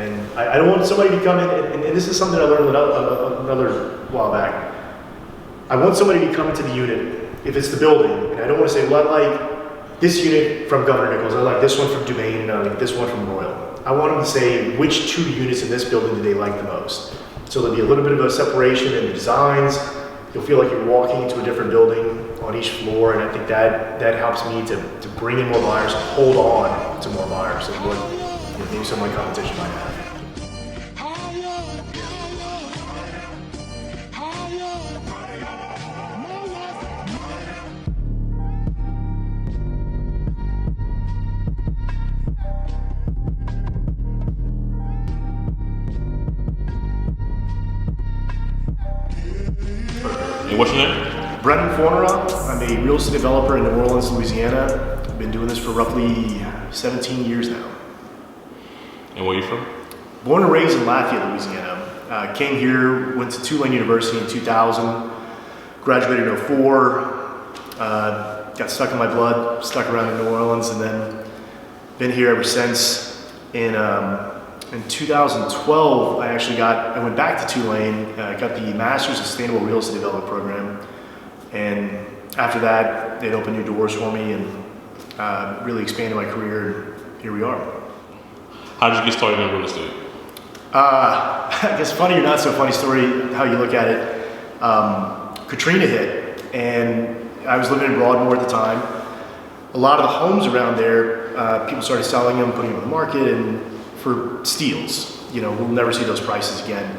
And I don't want somebody to come in, and this is something I learned another while back. I want somebody to come into the unit, if it's the building, and I don't want to say, well, I like this unit from Governor Nichols, I like this one from Domain, and I like this one from Royal. I want them to say which 2 units in this building do they like the most. So there'll be a little bit of a separation in the designs. You'll feel like you're walking into a different building on each floor, and I think that helps me to bring in more buyers and hold on to more buyers than what maybe some of my competition might have. And what's your name? Brennan Fournerat. I'm a real estate developer in New Orleans, Louisiana. I've been doing this for roughly 17 years now. And where are you from? Born and raised in Lafayette, Louisiana. Came here, went to Tulane University in 2000, graduated in 04, got stuck in my blood, stuck around in New Orleans, and then been here ever since. In 2012, I went back to Tulane, got the Master's in Sustainable Real Estate Development program, and after that, they opened new doors for me and really expanded my career, and here we are. How did you get started in real estate? I guess funny or not so funny story, how you look at it. Katrina hit, and I was living in Broadmoor at the time. A lot of the homes around there, people started selling them, putting them on the market, and for steals. We'll never see those prices again.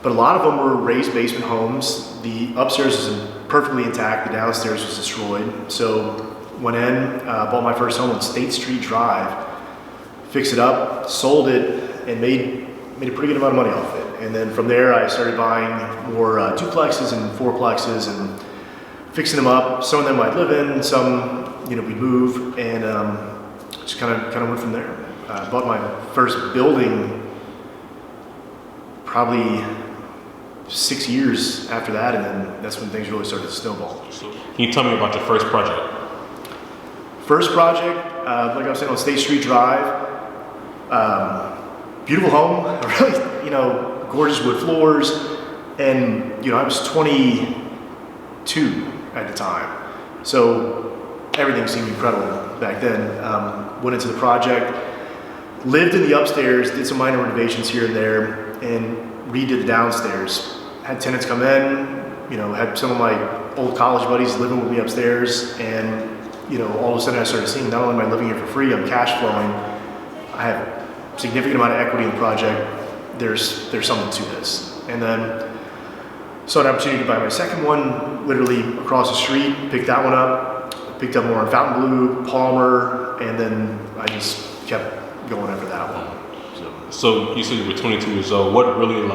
But a lot of them were raised basement homes. The upstairs was perfectly intact, the downstairs was destroyed. So went in, bought my first home on State Street Drive, fixed it up, sold it, and made a pretty good amount of money off it. And then from there, I started buying more duplexes and fourplexes and fixing them up. Some of them I'd live in, some we'd move, and just kind of went from there. I bought my first building probably 6 years after that, and then that's when things really started to snowball. So, can you tell me about your first project? First project, like I was saying, on State Street Drive. Beautiful home, really, gorgeous wood floors, and I was 22 at the time, so everything seemed incredible back then. Went into the project, lived in the upstairs, did some minor renovations here and there, and redid the downstairs. Had tenants come in, had some of my old college buddies living with me upstairs, and all of a sudden I started seeing, not only am I living here for free, I'm cash flowing, I have a significant amount of equity in the project, there's something to this. And then saw an opportunity to buy my second one, literally across the street, picked that one up, picked up more on Fontainebleau, Palmer, and then I just kept going after that one. So you said you were 22 years old. What really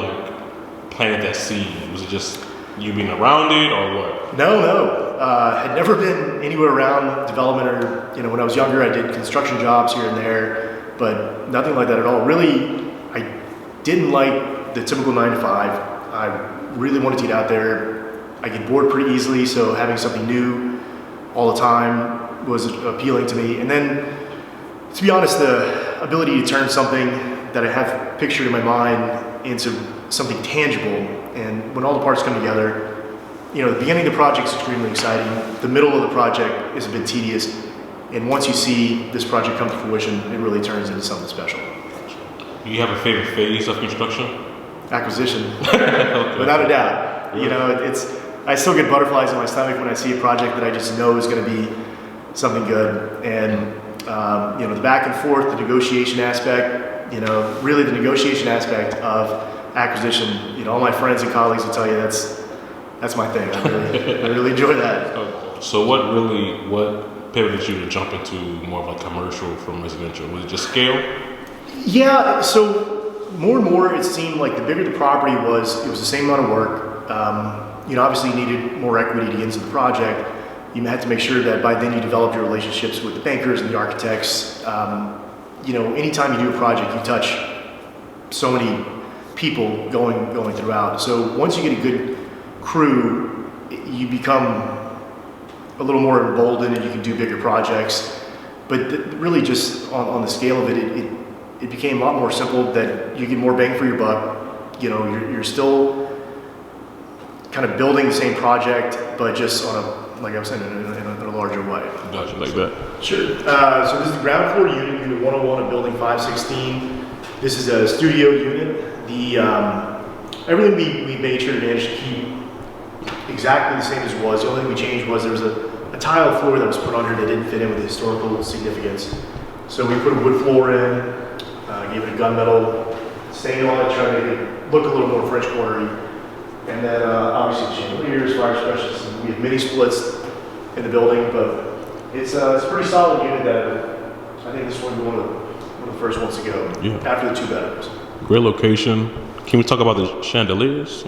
planted that seed? Was it just you being around it, or what? No. Had never been anywhere around development, or when I was younger, I did construction jobs here and there, but nothing like that at all. Really, I didn't like the typical 9 to 5. I really wanted to get out there. I get bored pretty easily, so having something new all the time was appealing to me. And then, to be honest, the ability to turn something that I have pictured in my mind into something tangible, and when all the parts come together, the beginning of the project is extremely exciting, the middle of the project is a bit tedious, and once you see this project come to fruition, it really turns into something special. Do you have a favorite phase of construction? Acquisition, Okay. without a doubt. I still get butterflies in my stomach when I see a project that I just know is going to be something good, and the back and forth, the negotiation aspect, really the negotiation aspect of acquisition. All my friends and colleagues will tell you that's my thing. I really enjoy that. So what pivoted you to jump into more of a commercial from residential? Was it just scale? Yeah, so more and more it seemed like the bigger the property was, it was the same amount of work. Obviously you needed more equity to get into the project. You had to make sure that by then you developed your relationships with the bankers and the architects. Anytime you do a project, you touch so many people going throughout. So once you get a good crew, you become a little more emboldened and you can do bigger projects. But really just on the scale of it it became a lot more simple that you get more bang for your buck. You know, you're still kind of building the same project, but just on a, like I was saying, in a larger way. Gotcha, like that. Sure. So this is the ground floor unit, unit 101 of building 516. This is a studio unit. The everything we made sure to manage to keep exactly the same as it was. The only thing we changed was there was a tile floor that was put on here that didn't fit in with the historical significance. So we put a wood floor in, gave it a gunmetal stain on it, trying to make it look a little more French Quarter-y. And then obviously chandeliers, fire specialists, and we have mini splits in the building, but it's a pretty solid unit that I think this one will be one of the first ones to go after the 2 bedrooms. Great location. Can we talk about the chandeliers?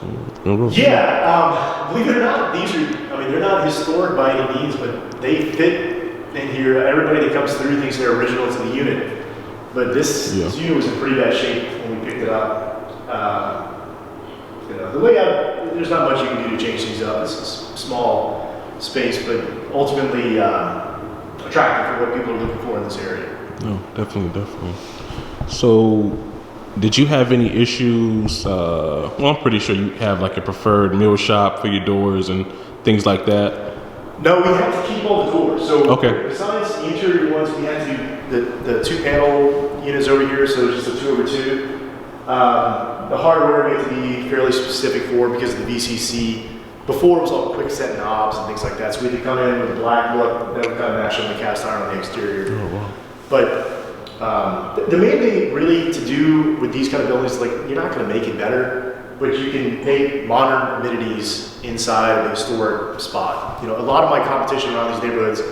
Yeah, believe it or not, these are, I mean, they're not historic by any means, but they fit in here. Everybody that comes through thinks they're original to the unit, but this unit was in pretty bad shape when we picked it up. You know, the layout, there's not much you can do to change things up. It's a small space, but ultimately attractive for what people are looking for in this area. No, definitely. So, did you have any issues? Well, I'm pretty sure you have like a preferred mill shop for your doors and things like that. No, we had to keep all the doors. So besides the interior ones, we had to do the 2 panel units over here, so just a 2/2. The hardware we had to be fairly specific for because of the VCC. Before it was all quick set knobs and things like that, so we had to come in with a black look that would kind of match up the cast iron on the exterior. Oh, wow. But the main thing really to do with these kind of buildings is like, you're not going to make it better, but you can make modern amenities inside of a historic spot. You know, a lot of my competition around these neighborhoods,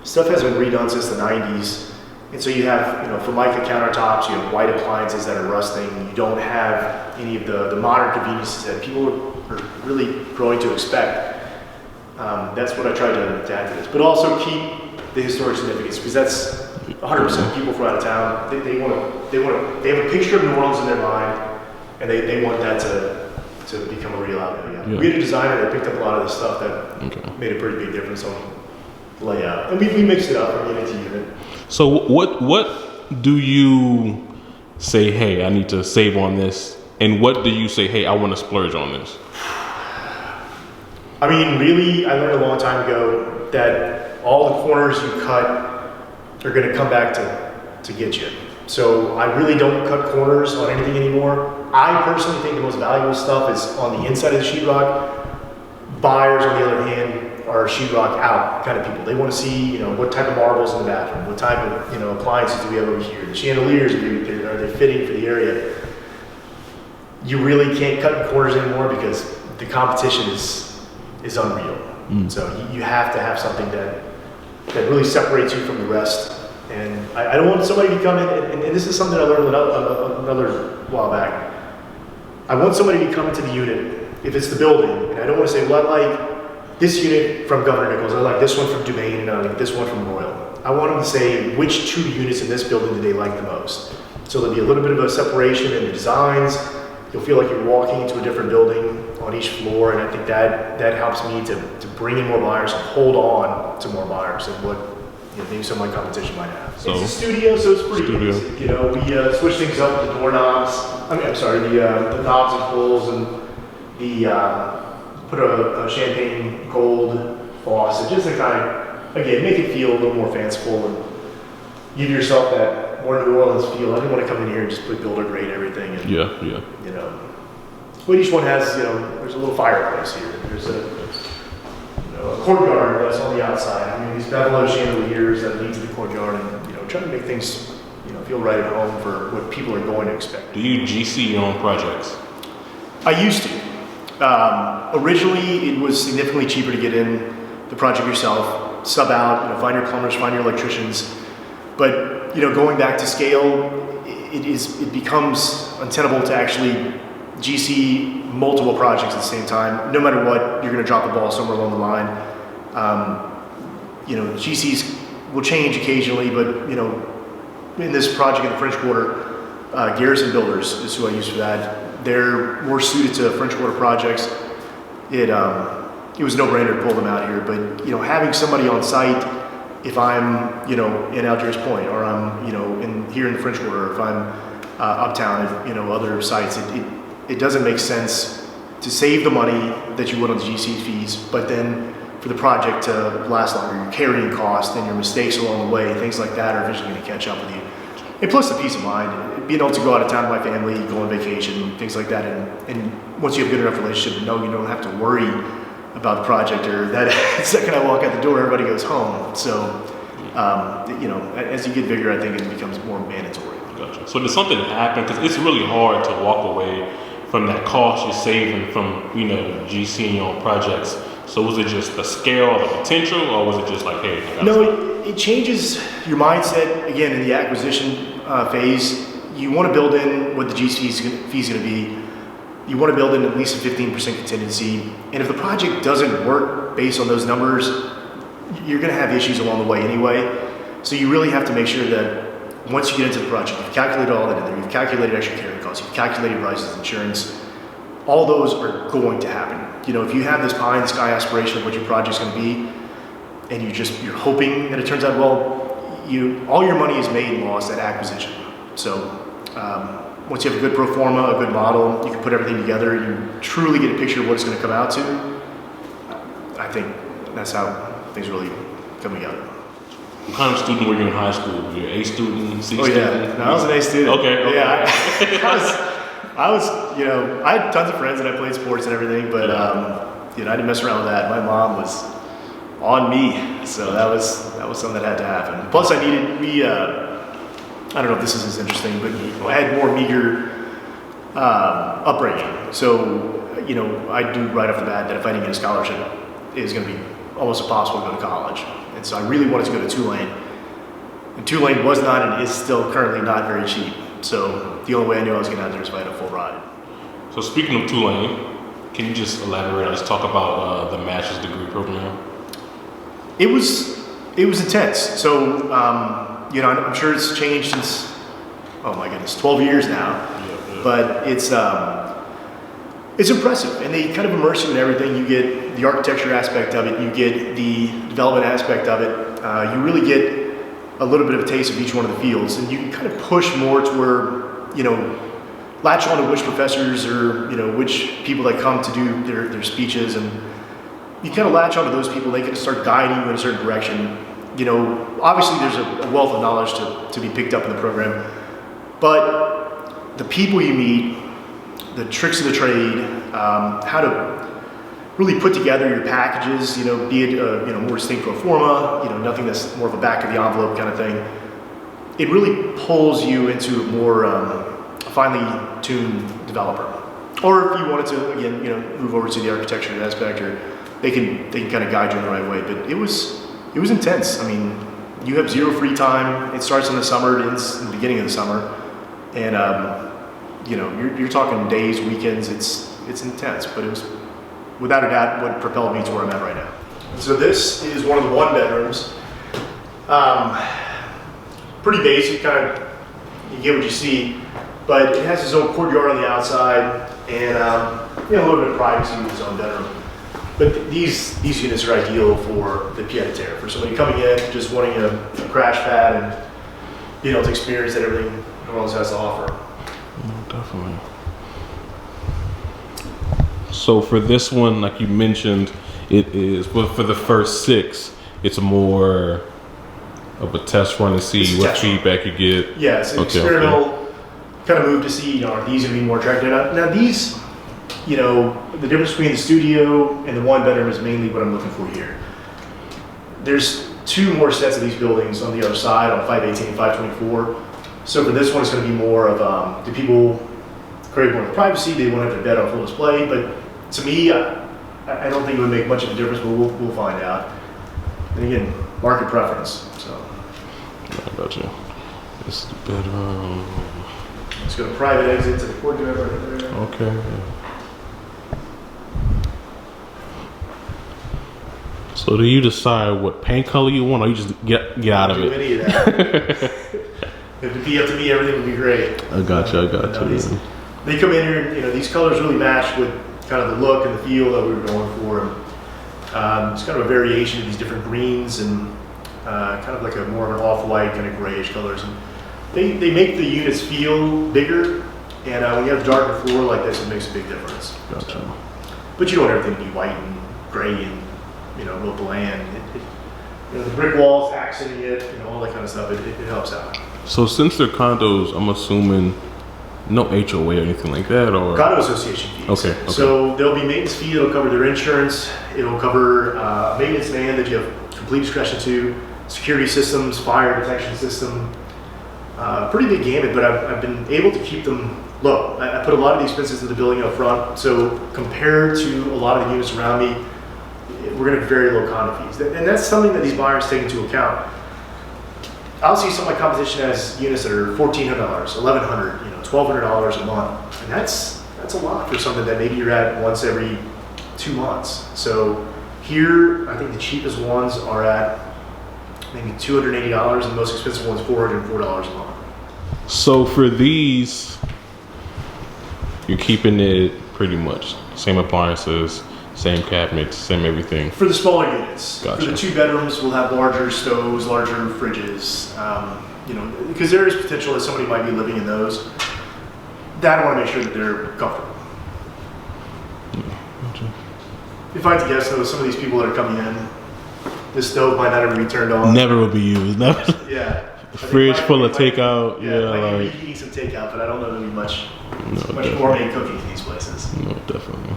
stuff has been redone since the 90s. And so you have, you know, Formica countertops, you have white appliances that are rusting. You don't have any of the modern conveniences that people are really growing to expect. That's what I tried to add to this. But also keep the historic significance, because that's 100% people from out of town. They have a picture of New Orleans in their mind, and they want that to become a real outlet. Yeah. We had a designer that picked up a lot of this stuff that made a pretty big difference on layout. And we mixed it up from unit to unit. So what do you say, hey, I need to save on this? And what do you say, hey, I want to splurge on this? I mean, really, I learned a long time ago that all the corners you cut are going to come back to get you. So I really don't cut corners on anything anymore. I personally think the most valuable stuff is on the inside of the sheetrock. Buyers, on the other hand, are sheetrock out kind of people. They want to see, you know, what type of marbles in the bathroom, what type of, you know, appliances do we have over here, the chandeliers, are they fitting for the area? You really can't cut corners anymore because the competition is unreal. So you have to have something that really separates you from the rest. And I don't want somebody to come in, and this is something I learned another while back. I want somebody to come into the unit, if it's the building, and I don't want to say, well, I like this unit from Governor Nichols, I like this one from Dumaine, and I like this one from Royal. I want them to say which 2 units in this building do they like the most. So there'll be a little bit of a separation in the designs. You'll feel like you're walking into a different building on each floor, and I think that helps me to bring in more buyers and hold on to more buyers than what, you know, maybe some of my competition might have. So it's a studio, so it's pretty easy. You know, we switch things up with the doorknobs. The knobs and pulls, and put a champagne gold faucet just to kind of, again, make it feel a little more fanciful and give yourself that more New Orleans feel. I didn't want to come in here and just put builder grade everything. And, you know, but each one has, you know, there's a little fireplace here. There's a courtyard that's on the outside. I mean, these bevel chandeliers that lead to the courtyard, and, you know, trying to make things, you know, feel right at home for what people are going to expect. Do you GC your own projects? I used to. Originally, it was significantly cheaper to get in the project yourself, sub out, you know, find your plumbers, find your electricians. But, you know, going back to scale, it becomes untenable to actually GC multiple projects at the same time. No matter what, you're going to drop the ball somewhere along the line. You know, GCs will change occasionally, but, you know, in this project in the French Quarter, Garrison Builders is who I use for that. They're more suited to French Quarter projects. It was a no-brainer to pull them out here, but, you know, having somebody on site, if I'm, you know, in Algers Point, or I'm, you know, in here in the French Quarter, if I'm uptown, if, other sites, it doesn't make sense to save the money that you would on the GC fees, but then for the project to last longer, your carrying cost and your mistakes along the way, things like that are eventually going to catch up with you. And plus the peace of mind, being able to go out of town with my family, go on vacation, things like that. And once you have a good enough relationship, you don't have to worry about the project, or that second I walk out the door, everybody goes home. So, as you get bigger, I think it becomes more mandatory. Gotcha. So did something happen? Because it's really hard to walk away from that cost you're saving from, GC and your own projects. So was it just the scale, the potential, or was it just like, hey, I gotta stop? It changes your mindset. Again, in the acquisition phase, you want to build in what the GC fee is going to be. You want to build in at least a 15% contingency. And if the project doesn't work based on those numbers, you're going to have issues along the way anyway. So you really have to make sure that once you get into the project, you've calculated all that in there, you've calculated extra carrying costs, you've calculated prices, insurance, all those are going to happen. If you have this pie in the sky aspiration of what your project's going to be, and you're hoping that it turns out well, all your money is made and lost at acquisition. So once you have a good pro forma, a good model, you can put everything together, you truly get a picture of what it's going to come out to. I think that's how things really come together. What kind of student were you in high school? Were you an A student, C student? No, I was an A student. Okay. Yeah, I had tons of friends and I played sports and everything, but I didn't mess around with that. My mom was on me, so that was something that had to happen. Plus, I don't know if this is as interesting, but I had more meager upbringing. So, I knew right off the bat that if I didn't get a scholarship, it was going to be almost impossible to go to college. And so I really wanted to go to Tulane. And Tulane was not and is still currently not very cheap. So the only way I knew I was getting out there was if I had a full ride. So speaking of Tulane, can you just elaborate on, just talk about the master's degree program? It was intense. So, I'm sure it's changed since, 12 years now. Yeah. But it's impressive, and they kind of immerse you in everything. You get the architecture aspect of it, you get the development aspect of it, you really get a little bit of a taste of each one of the fields, and you can kind of push more to where, latch on to which professors or, which people that come to do their speeches, and you kind of latch on to those people. They can start guiding you in a certain direction. Obviously there's a wealth of knowledge to be picked up in the program, but the people you meet, the tricks of the trade, how to really put together your packages, be it more distinct pro forma, nothing that's more of a back of the envelope kind of thing. It really pulls you into a more finely tuned developer. Or if you wanted to, again, move over to the architecture aspect, or they can kind of guide you in the right way. But it was intense. I mean, you have zero free time. It starts in the summer, it ends in the beginning of the summer, and you're talking days, weekends. It's intense, but it was without a doubt what propelled me to where I'm at right now. So this is one of the one bedrooms. Pretty basic, kind of you get what you see, but it has its own courtyard on the outside, and a little bit of privacy with its own bedroom. But these units are ideal for the pied-à-terre, for somebody coming in just wanting a crash pad and being able to experience that everything Orleans has to offer. Definitely. So for this one, like you mentioned, it is, but for the first 6, it's more of a test run to see what feedback you get. Yeah, it's an experimental kind of move to see, are these going to be more attractive? Now these, the difference between the studio and the one bedroom is mainly what I'm looking for here. There's 2 more sets of these buildings on the other side, on 518 and 524. So for this one, it's going to be more of, do people crave more privacy? They want to have their bed on full display. But to me, I don't think it would make much of a difference, but we'll find out. And again, market preference. So. I got you. This is the bedroom. Let's go to private exit to the courtyard right there. Okay. Yeah. So do you decide what paint color you want, or you just get out of it? Don't do any of that. If it'd be up to me, everything would be great. I got you. They come in here, these colors really match with kind of the look and the feel that we were going for. It's kind of a variation of these different greens and kind of like a more of an off-white kind of grayish colors. And They make the units feel bigger, and when you have a darker floor like this, it makes a big difference. Gotcha. So, but you don't want everything to be white and gray and real bland. The brick walls accenting it, all that kind of stuff. It helps out. So since they're condos, I'm assuming no HOA or anything like that, or condo association fees. Okay. So there'll be maintenance fee. It'll cover their insurance. It'll cover a maintenance man that you have complete discretion to, security systems, fire detection system. Pretty big gamut, but I've been able to keep them low. I put a lot of the expenses in the building up front, so compared to a lot of the units around me, we're going to have very low condo fees. And that's something that these buyers take into account. I'll see some of my competition has units that are $1,400, $1,100, $1,200 a month. And that's a lot for something that maybe you're at once every 2 months. So here, I think the cheapest ones are at maybe $280, and the most expensive one's $404 a month. So for these, you're keeping it pretty much same appliances, same cabinets, same everything. For the smaller units. Gotcha. For the 2 bedrooms, we'll have larger stoves, larger fridges, because there is potential that somebody might be living in those. That I want to make sure that they're comfortable. Gotcha. If I had to guess though, some of these people that are coming in, this stove might not ever be turned on. Never will be used. Never. Yeah. Fridge full of takeout. Yeah, like might be eating some takeout, but I don't know there'll be much gourmet cooking in these places. No, definitely.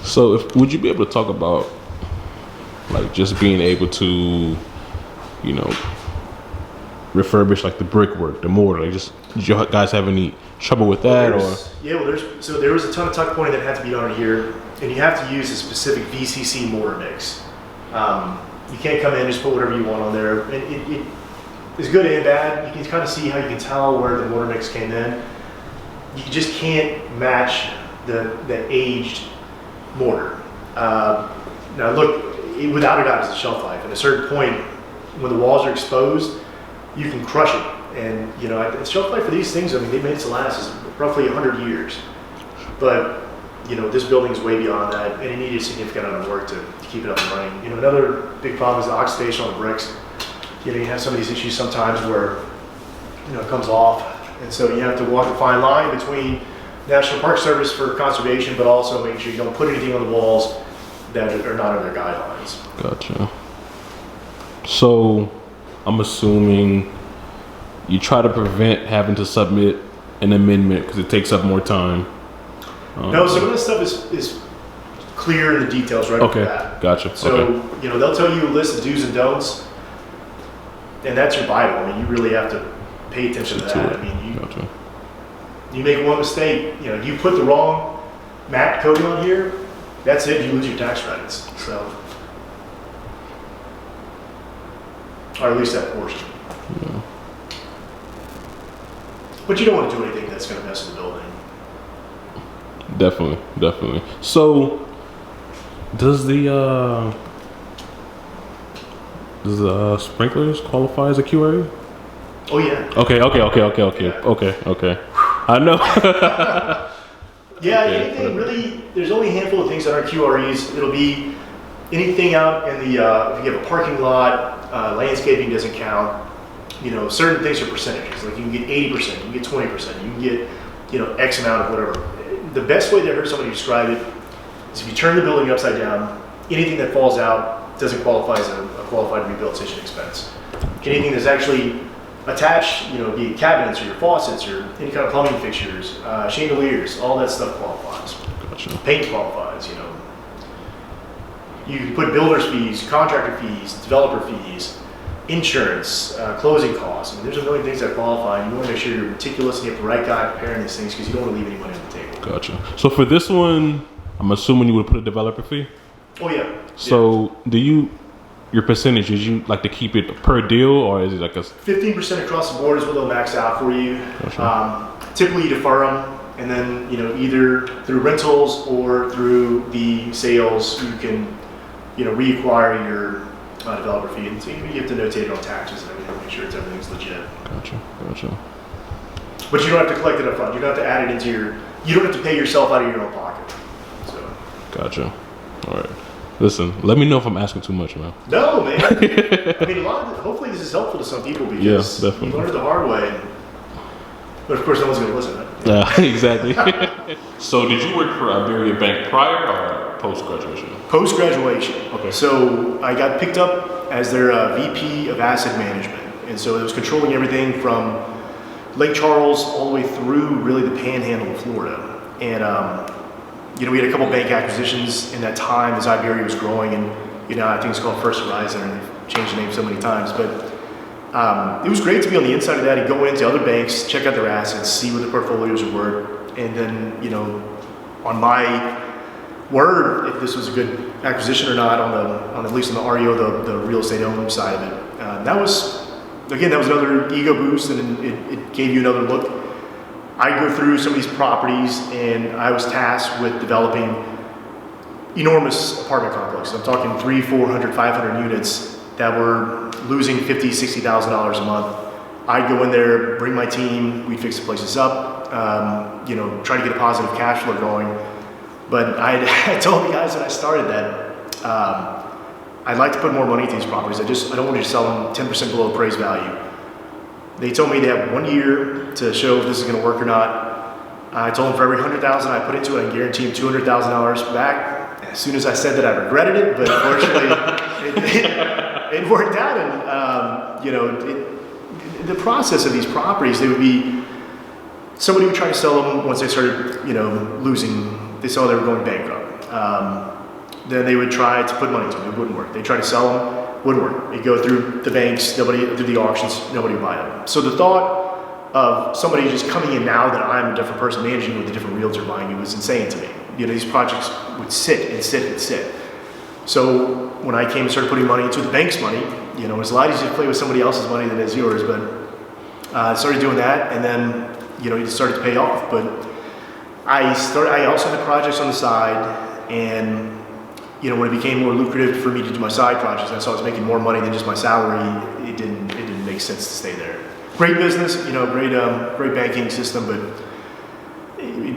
So, would you be able to talk about, like, just being able to, refurbish like the brickwork, the mortar? Like, just did you guys have any trouble with that, or? Yeah, well, there was a ton of tuck pointing that had to be done here, and you have to use a specific VCC mortar mix. You can't come in and just put whatever you want on there. It is good and bad. You can kind of see how you can tell where the mortar mix came in. You just can't match the aged mortar. Now look, without a doubt, it's a shelf life. At a certain point, when the walls are exposed, you can crush it. And the shelf life for these things, I mean, they made it to last is roughly 100 years. But this building is way beyond that, and it needed a significant amount of work to keep it up and running. Another big problem is the oxidation on the bricks. You have some of these issues sometimes where it comes off, and so you have to walk a fine line between National Park Service for conservation, but also making sure you don't put anything on the walls that are not in their guidelines. Gotcha. So, I'm assuming you try to prevent having to submit an amendment because it takes up more time. No, some of this stuff is clear in the details right off the bat. Gotcha. So, they'll tell you a list of do's and don'ts, and that's your Bible. I mean, you really have to pay attention to that. I mean, you make one mistake, you put the wrong matte coating on here, that's it, you lose your tax credits. So, or at least that portion. Yeah. But you don't want to do anything that's going to mess with the building. Definitely. So, does the sprinklers qualify as a QRE? Oh yeah. Okay. I know. Yeah, anything really, there's only a handful of things that aren't QREs. It'll be anything out in the, if you have a parking lot, landscaping doesn't count. Certain things are percentages. Like you can get 80%, you can get 20%, you can get, X amount of whatever. The best way that I heard somebody describe it is if you turn the building upside down, anything that falls out doesn't qualify as a qualified rehabilitation expense. Anything that's actually attached, be it cabinets or your faucets or any kind of plumbing fixtures, chandeliers, all that stuff qualifies. Gotcha. Paint qualifies, You can put builder's fees, contractor fees, developer fees, insurance, closing costs. I mean, there's a million things that qualify, and you want to make sure you're meticulous and you have the right guy preparing these things because you don't want to leave any money on the table. Gotcha. So for this one, I'm assuming you would put a developer fee? Oh yeah. So do your percentages, you like to keep it per deal, or is it like a 15% across the board is what they'll max out for you. Gotcha. Typically you defer them, and then either through rentals or through the sales you can reacquire your developer fee, and so you have to notate it on taxes and everything, make sure everything's legit. Gotcha. But you don't have to collect it up front. You don't have to add it you don't have to pay yourself out of your own pocket. So. Gotcha. All right. Listen, let me know if I'm asking too much, man. No, man. I mean, hopefully this is helpful to some people because Yeah, definitely. you learned the hard way. But of course, no one's going to listen, right? Yeah, exactly. So did you work for Iberia Bank prior or post-graduation? Post-graduation. Okay. So I got picked up as their VP of Asset Management. And so it was controlling everything from Lake Charles all the way through really the panhandle of Florida. And, we had a couple bank acquisitions in that time as Iberia was growing. And, I think it's called First Horizon, and they've changed the name so many times. But it was great to be on the inside of that and go into other banks, check out their assets, see what the portfolios are worth. And then, on my word, if this was a good acquisition or not, on at least on the REO, the real estate owned side of it. That was another ego boost, and it gave you another look. I go through some of these properties, and I was tasked with developing enormous apartment complexes. I'm talking 300, 400, 500 units that were losing $50,000, $60,000 a month. I'd go in there, bring my team, we'd fix the places up, try to get a positive cash flow going. But I told the guys when I started that I'd like to put more money into these properties. I don't want you to sell them 10% below appraised value. They told me they have 1 year to show if this is going to work or not. I told them for every $100,000 I put into it, I guarantee them $200,000 back. As soon as I said that, I regretted it, but fortunately, it worked out. And the process of these properties, they would be somebody would try to sell them once they started, losing. They saw they were going bankrupt. Then they would try to put money into them. It wouldn't work. They tried to sell them. Wouldn't work. It'd go through the banks, through the auctions, nobody would buy them. So the thought of somebody just coming in now that I'm a different person managing with a different realtor buying it was insane to me. These projects would sit and sit and sit. So when I came and started putting money into the bank's money, it was a lot easier to play with somebody else's money than it is yours. But I started doing that, and then it started to pay off. But I also had projects on the side, and when it became more lucrative for me to do my side projects, I saw I was making more money than just my salary. It didn't make sense to stay there. Great business, great banking system, but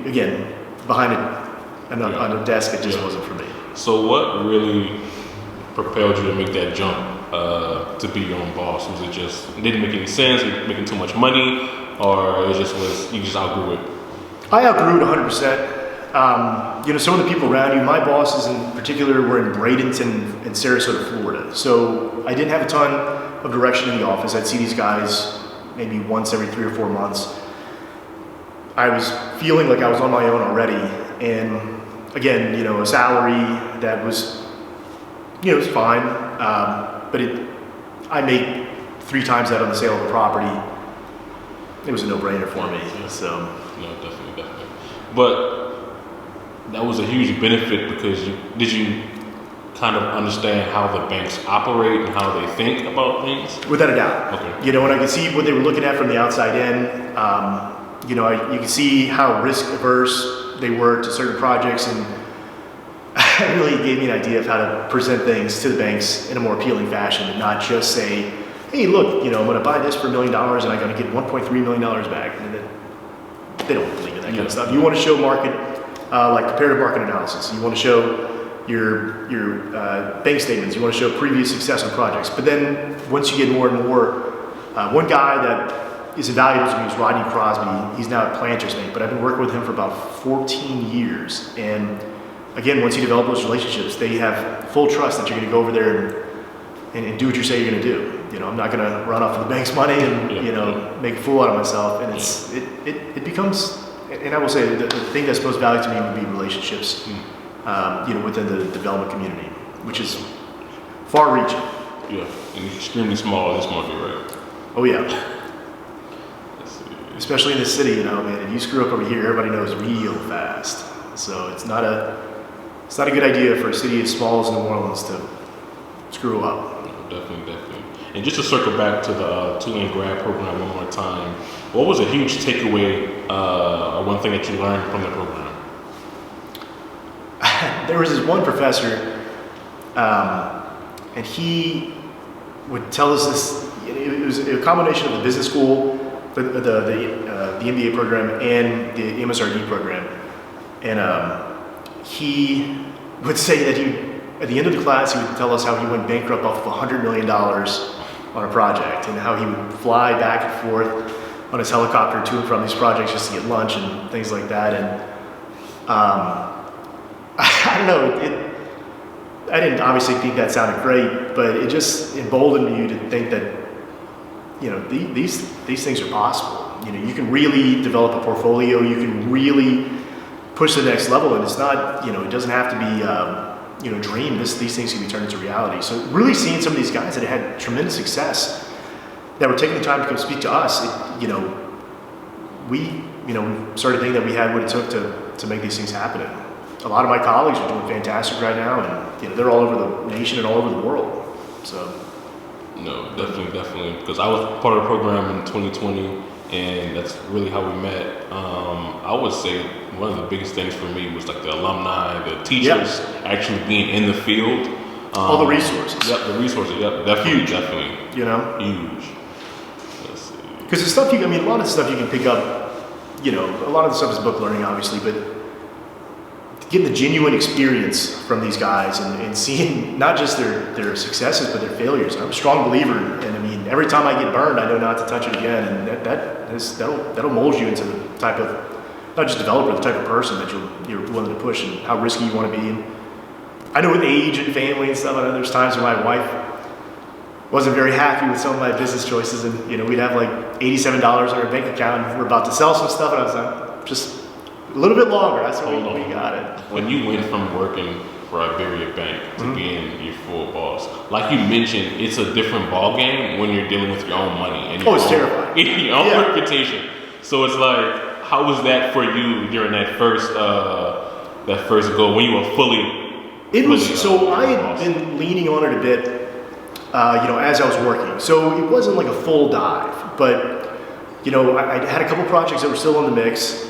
again, behind it on a desk, it just wasn't for me. So what really propelled you to make that jump to be your own boss? Was it just it didn't make any sense? Were you making too much money, or you just outgrew it? I outgrew it 100%. Some of the people around you, my bosses in particular, were in Bradenton and Sarasota, Florida. So I didn't have a ton of direction in the office. I'd see these guys maybe once every 3 or 4 months. I was feeling like I was on my own already. And again, a salary that was, it was fine. But I made 3 times that on the sale of the property. It was a no-brainer for me. So. No, definitely. But that was a huge benefit because did you kind of understand how the banks operate and how they think about things? Without a doubt. Okay. When I could see what they were looking at from the outside in, you could see how risk averse they were to certain projects, and it really gave me an idea of how to present things to the banks in a more appealing fashion and not just say, hey, look, I'm going to buy this for $1 million and I'm going to get $1.3 million back. And they don't believe in that kind of stuff. You want to show market, like comparative market analysis. You want to show your bank statements. You want to show previous success on projects. But then once you get more and more, one guy that is invaluable to me is Rodney Crosby. He's now at Planters Bank, but I've been working with him for about 14 years. And again, once you develop those relationships, they have full trust that you're going to go over there and do what you say you're going to do. I'm not going to run off of the bank's money and make a fool out of myself. And it becomes, and I will say the thing that's most valuable to me would be relationships, within the development community, which is far-reaching. Yeah, and extremely small in this market, right? Oh yeah. Especially in the city, man. If you screw up over here, everybody knows real fast. So it's not a good idea for a city as small as New Orleans to screw up. Definitely. And just to circle back to the Tulane grad program one more time, what was a huge takeaway, or one thing that you learned from the program? There was this one professor, and he would tell us this. It was a combination of the business school, the MBA program, and the MSRD program. And he would say that at the end of the class, he would tell us how he went bankrupt off of $100 million on a project, and how he would fly back and forth on his helicopter to and from these projects just to get lunch and things like that. And I don't know, I didn't obviously think that sounded great, but it just emboldened you to think that, you know, these things are possible. You know, you can really develop a portfolio, you can really push to the next level, and it's not, you know, it doesn't have to be, you know, dream. These things can be turned into reality. So really seeing some of these guys that had tremendous success, that were taking the time to come speak to us, you know, we started thinking that we had what it took to make these things happen. And a lot of my colleagues are doing fantastic right now, and, you know, they're all over the nation and all over the world. So. No, definitely. Because I was part of the program in 2020, and that's really how we met. I would say one of the biggest things for me was like the alumni, the teachers actually being in the field. All the resources. Yep, the resources. Yep, definitely, Huge. definitely. You know, huge. Let's see. Because the stuff a lot of the stuff you can pick up. You know, a lot of the stuff is book learning, obviously, but getting the genuine experience from these guys and seeing not just their successes but their failures. I'm a strong believer, and I mean, every time I get burned, I know not to touch it again, and that'll mold you into the type of, not just developer, the type of person that you're willing to push and how risky you want to be. And I know with age and family and stuff, I know there's times when my wife wasn't very happy with some of my business choices, and, you know, we'd have like $87 on our bank account, and we're about to sell some stuff, and I was like, just a little bit longer. That's when we got it. When you went from working for Iberia Bank to being your full boss, like you mentioned, it's a different ball game when you're dealing with your own money and it's terrifying. Your own reputation. So it's like, how was that for you during that first goal when you were fully? It was so I had been leaning on it a bit, you know, as I was working. So it wasn't like a full dive, but, you know, I had a couple projects that were still in the mix.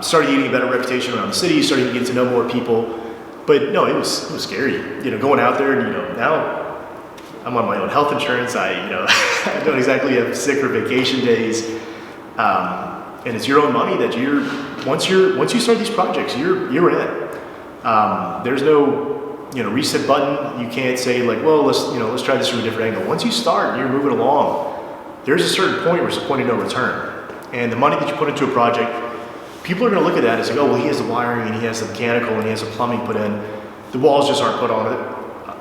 Started getting a better reputation around the city, starting to get to know more people. But no, it was scary, you know, going out there, and, you know, now I'm on my own health insurance. I don't exactly have sick or vacation days. And it's your own money that once you start these projects, you're in. There's no, you know, reset button. You can't say like, well, let's try this from a different angle. Once you start and you're moving along, there's a certain point where it's a point of no return. And the money that you put into a project, people are going to look at that as like, oh, well, he has the wiring and he has the mechanical and he has the plumbing put in. The walls just aren't put on it.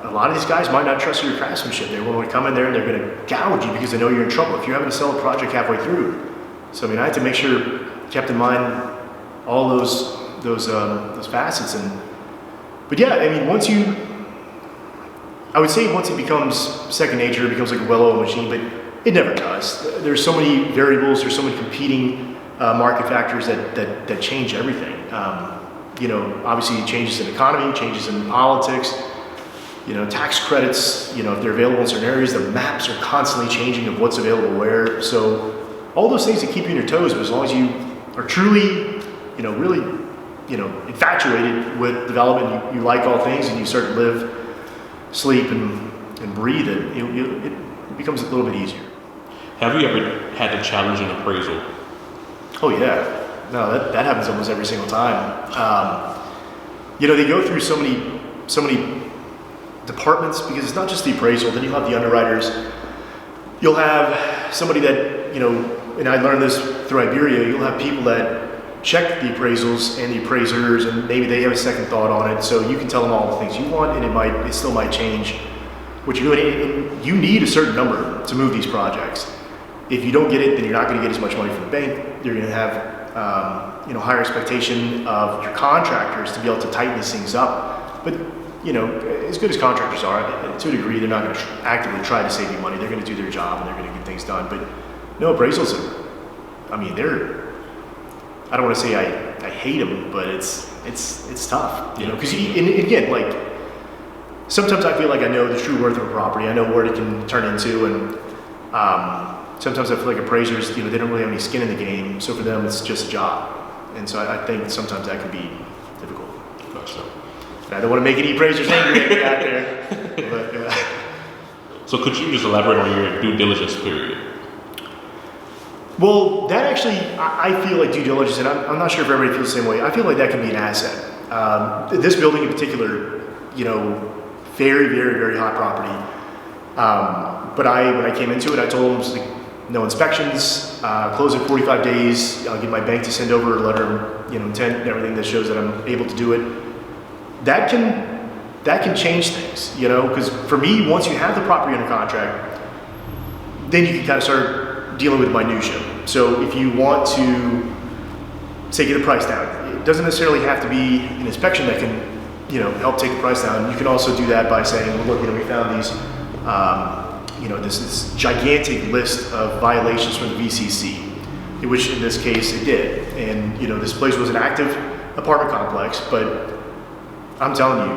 A lot of these guys might not trust your craftsmanship. They're going to come in there and they're going to gouge you because they know you're in trouble if you're having to sell a project halfway through. So I mean, I had to make sure, kept in mind all those facets. But yeah, I mean, I would say once it becomes second nature, it becomes like a well-oiled machine, but it never does. There's so many variables. There's so many competing market factors that change everything. You know, obviously changes in economy, changes in politics, you know, tax credits, you know, if they're available in certain areas, the maps are constantly changing of what's available where. So all those things that keep you on your toes, but as long as you are truly, you know, really, you know, infatuated with development, you like all things, and you start to live, sleep, and breathe it, it becomes a little bit easier. Have you ever had to challenge an appraisal? Oh yeah, no, that happens almost every single time. You know, they go through so many departments, because it's not just the appraisal. Then you'll have the underwriters. You'll have somebody that, you know, and I learned this through Iberia. You'll have people that check the appraisals and the appraisers, and maybe they have a second thought on it. So you can tell them all the things you want, and it still might change what you're doing. And you need a certain number to move these projects. If you don't get it, then you're not going to get as much money from the bank. You're going to have, you know, higher expectation of your contractors to be able to tighten these things up. But, you know, as good as contractors are, to a degree, they're not going to actively try to save you money. They're going to do their job and they're going to get things done. But no, appraisals I mean, I don't want to say I hate them, but it's tough, you know, because again, like, sometimes I feel like I know the true worth of a property. I know what it can turn into, and sometimes I feel like appraisers, you know, they don't really have any skin in the game. So for them, it's just a job. And so I think sometimes that can be difficult. Gotcha. And I don't want to make any appraisers angry out there. But, So could you just elaborate on your due diligence period? Well, that actually, I feel like due diligence, and I'm not sure if everybody feels the same way. I feel like that can be an asset. This building in particular, very, very, very hot property. But when I came into it, I told them, like, no inspections, close in 45 days. I'll get my bank to send over a letter of intent and everything that shows that I'm able to do it. That can change things, because for me, once you have the property under contract, then you can kind of start dealing with minutia. So if you want to, say, get the price down, it doesn't necessarily have to be an inspection that can, help take the price down. You can also do that by saying, well, look, we found these, this gigantic list of violations from the VCC, which in this case it did. And, this place was an active apartment complex, but I'm telling you,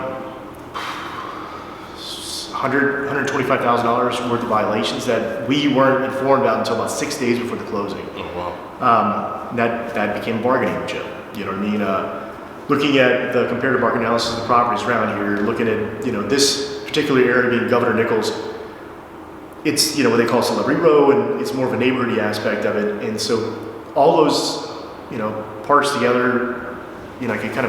$125,000 worth of violations that we weren't informed about until about 6 days before the closing. Oh, wow. That became a bargaining chip. You know what I mean? Looking at the comparative market analysis of the properties around here, looking at this particular area being Governor Nichols, it's what they call Celebrity Row, and it's more of a neighborhoody aspect of it. And so all those parts together, I could kind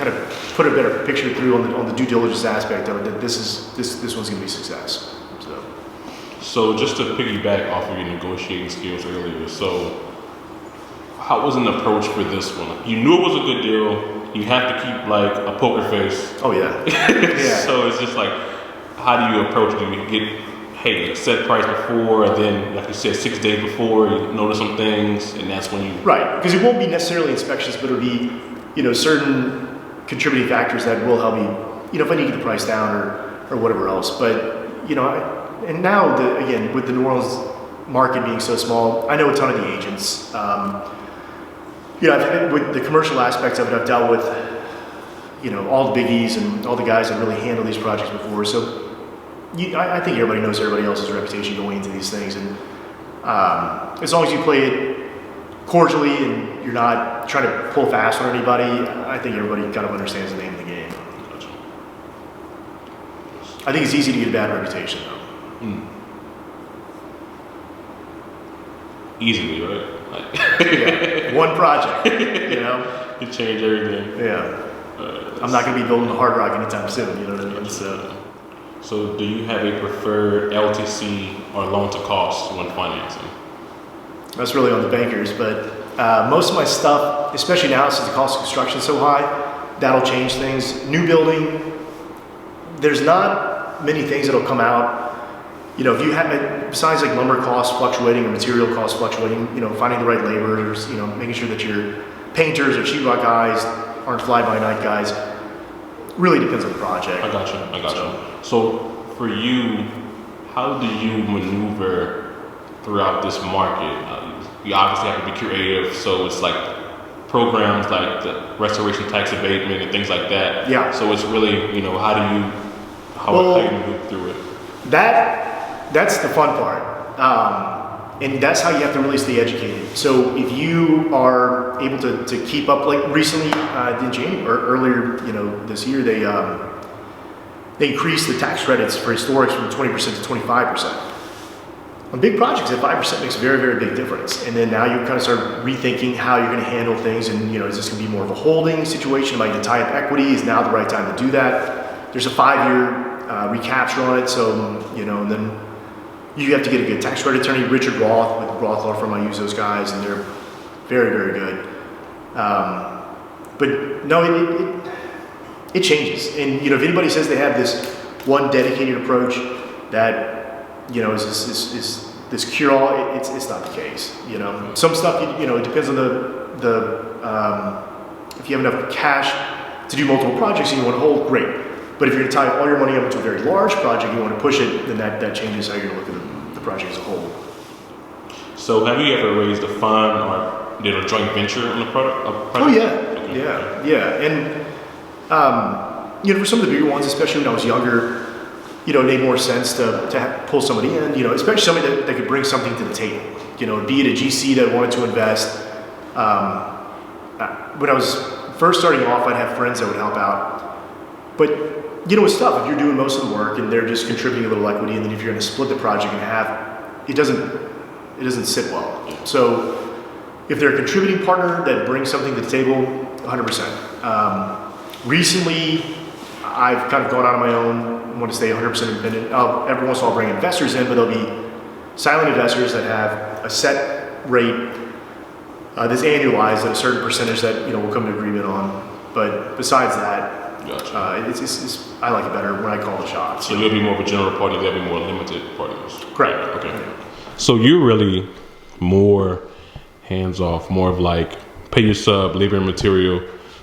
of put a better picture through on the due diligence aspect of it, that this one's going to be a success. So just to piggyback off of your negotiating skills earlier, so how was an approach for this one? You knew it was a good deal. You have to keep like a poker face. Oh yeah. Yeah. So it's just like, how do you approach it? Do you get, hey, set price before, and then, like you said, 6 days before, you notice some things, and that's when you... Right, because it won't be necessarily inspections, but it'll be, certain contributing factors that will help me, if I need to get the price down or whatever else. But, and now, again, with the New Orleans market being so small, I know a ton of the agents. With the commercial aspects of it, I've dealt with, all the biggies and all the guys that really handle these projects before. So I think everybody knows everybody else's reputation going into these things. And as long as you play it cordially and you're not trying to pull fast on anybody, I think everybody kind of understands the name of the game. I think it's easy to get a bad reputation, though. Easily, right? Yeah. One project, It changed everything. Yeah. I'm not going to be building a Hard Rock anytime soon, you know what I mean? So do you have a preferred LTC or loan to cost when financing? That's really on the bankers, but most of my stuff, especially now since the cost of construction is so high, that'll change things. New building, there's not many things that'll come out. If you have, besides like lumber costs fluctuating or material costs fluctuating, finding the right laborers, making sure that your painters or sheetrock guys aren't fly-by-night guys, really depends on the project. I got you. So for you, how do you maneuver throughout this market? You obviously have to be creative, so it's like programs like the restoration tax abatement and things like that. Yeah. So it's really, how do you move through it? That's the fun part. And that's how you have to really stay educated. So if you are able to keep up, like recently in January or earlier, this year, they increased the tax credits for historics from 20% to 25%. On big projects, that 5% makes a very, very big difference. And then now you kind of start rethinking how you're going to handle things. And is this going to be more of a holding situation? Am I going to tie up equity? Is now the right time to do that? There's a 5-year recapture on it. So and then you have to get a good tax credit attorney. Richard Roth with the Roth Law Firm, I use those guys, and they're very, very good. But no, it changes. And if anybody says they have this one dedicated approach that is this cure-all, it's not the case. Some stuff it depends on the if you have enough cash to do multiple projects and you want to hold, great. But if you're going to tie all your money up into a very large project, you want to push it, then that changes how you're going to look at the project as a whole. So have you ever raised a fund or did a joint venture on a project? Oh yeah, Okay. yeah. And for some of the bigger ones, especially when I was younger, it made more sense to pull somebody in, especially somebody that could bring something to the table. Be it a GC that wanted to invest. When I was first starting off, I'd have friends that would help out. But it's tough if you're doing most of the work and they're just contributing a little equity, and then if you're going to split the project in half, it doesn't sit well. So if they're a contributing partner that brings something to the table, 100%. Recently, I've kind of gone out on my own, want to stay 100% independent. Every once in a while I'll bring investors in, but they'll be silent investors that have a set rate that's annualized at a certain percentage that we'll come to agreement on. But besides that, Gotcha. I like it better when I call the shots. So you'll be more of a general partner, there'll be more limited partners. Correct. Okay. So you're really more hands off, more of like pay your sub, labor and material,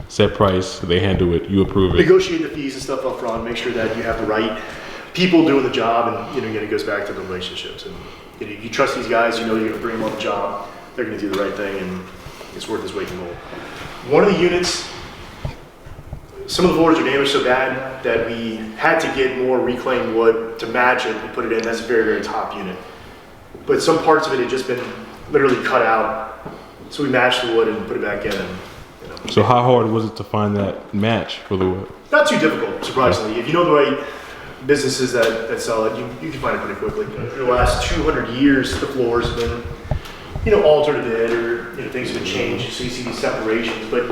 set price, they handle it, you approve it. Negotiate the fees and stuff up front, make sure that you have the right people doing the job, and again, it goes back to the relationships. And you trust these guys, you're going to bring them on the job, they're going to do the right thing, and it's worth its weight in gold. One of the units, some of the floors are damaged so bad that we had to get more reclaimed wood to match it and put it in. That's a very, very top unit. But some parts of it had just been literally cut out, so we matched the wood and put it back in. And, So how hard was it to find that match for the wood? not too difficult, surprisingly. If you know the right businesses that sell it, you can find it pretty quickly. For the last 200 years, the floors have been, altered a bit, or things have been changed, so you see these separations. But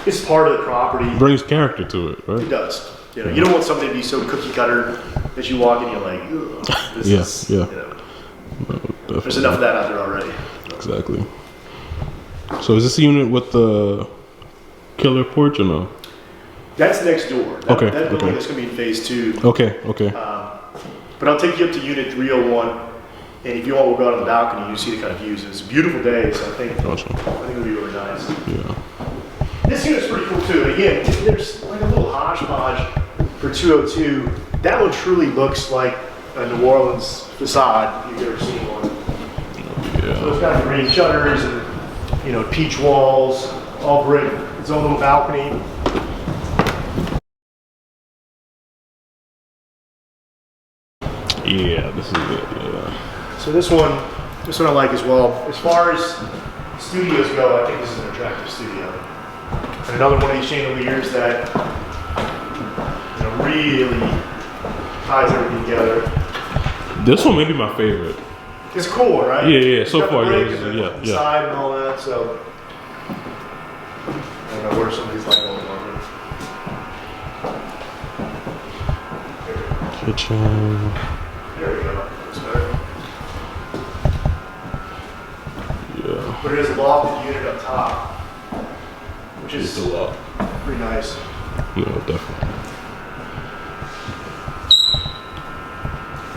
it's part of the property. Brings character to it, right? It does. You don't want something to be so cookie cutter that you walk in and you're like, ugh, this is. No, there's enough of that out there already. Exactly. So is this the unit with the killer porch or no? That's next door. That building okay. is going to be in phase 2. Okay. But I'll take you up to unit 301, and if you want, we'll go out on the balcony. You see the kind of views. It's a beautiful day, so I think it'll be really nice. Yeah. This unit's pretty cool too. And again, there's like a little hodgepodge for 202. That one truly looks like a New Orleans facade if you've ever seen one. Yeah. So it's got green shutters and peach walls, all brick. Its own little balcony. Yeah, this is it. Yeah. So this one I like as well. As far as studios go, I think this is an attractive studio. And another one of these chandeliers that really ties everything together. This one may be my favorite. It's cool, right? Yeah. It's So got far, the yeah, break and the yeah. side and all that. So I don't know where some of these light bulbs are. Kitchen. There we go. Looks better. Yeah. But it is a lofted unit up top, which is It's a lot. pretty nice. No, definitely.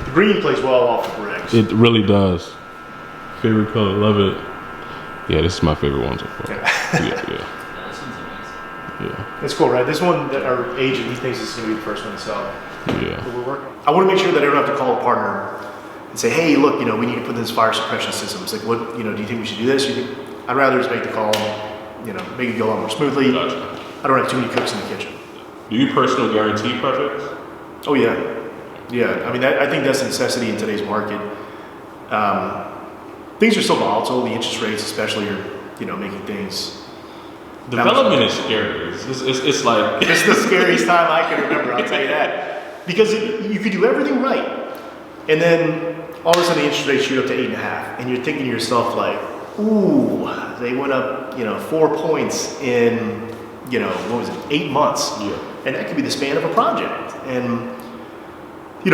The green plays well off the bricks. It really does. Favorite color, love it. Yeah, this is my favorite one so far. Yeah. Yeah. It's cool, right? This one, that our agent, he thinks it's going to be the first one to sell. Yeah. But we're working. I want to make sure that I don't have to call a partner and say, hey, look, we need to put this fire suppression system. It's like, what, do you think we should do this? I'd rather just make the call, make it go a lot more smoothly. Gotcha. I don't have too many cooks in the kitchen. Do you personal guarantee projects? Oh, yeah. Yeah. I mean, I think that's a necessity in today's market. Things are so volatile. The interest rates, especially, are, making things. Development is scary. It's like It's the scariest time I can remember, I'll tell you that. Because you could do everything right, and then all of a sudden the interest rates shoot up to 8.5, and you're thinking to yourself like, ooh, they went up, 4 points in, what was it, 8 months. Yeah. And that could be the span of a project. And,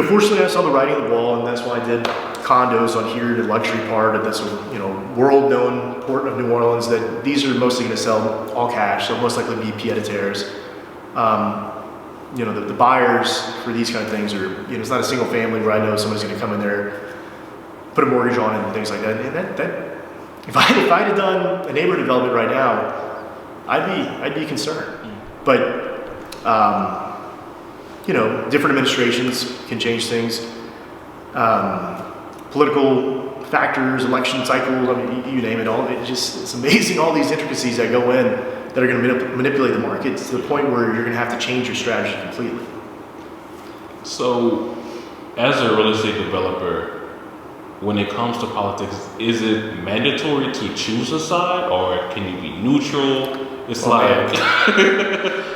fortunately I saw the writing on the wall, and that's why I did condos on here, the luxury part of this, world-known port of New Orleans, that these are mostly going to sell all cash, so most likely be pied-à-terres. The buyers for these kind of things are, it's not a single family where I know somebody's going to come in there, put a mortgage on it and things like that. And that if I'd have done a neighborhood development right now, I'd be concerned. But different administrations can change things. Political factors, election cycles, I mean, you name it all. It's amazing all these intricacies that go in that are going to manipulate the markets to the point where you're going to have to change your strategy completely. So, as a real estate developer, when it comes to politics, is it mandatory to choose a side, or can you be neutral? It's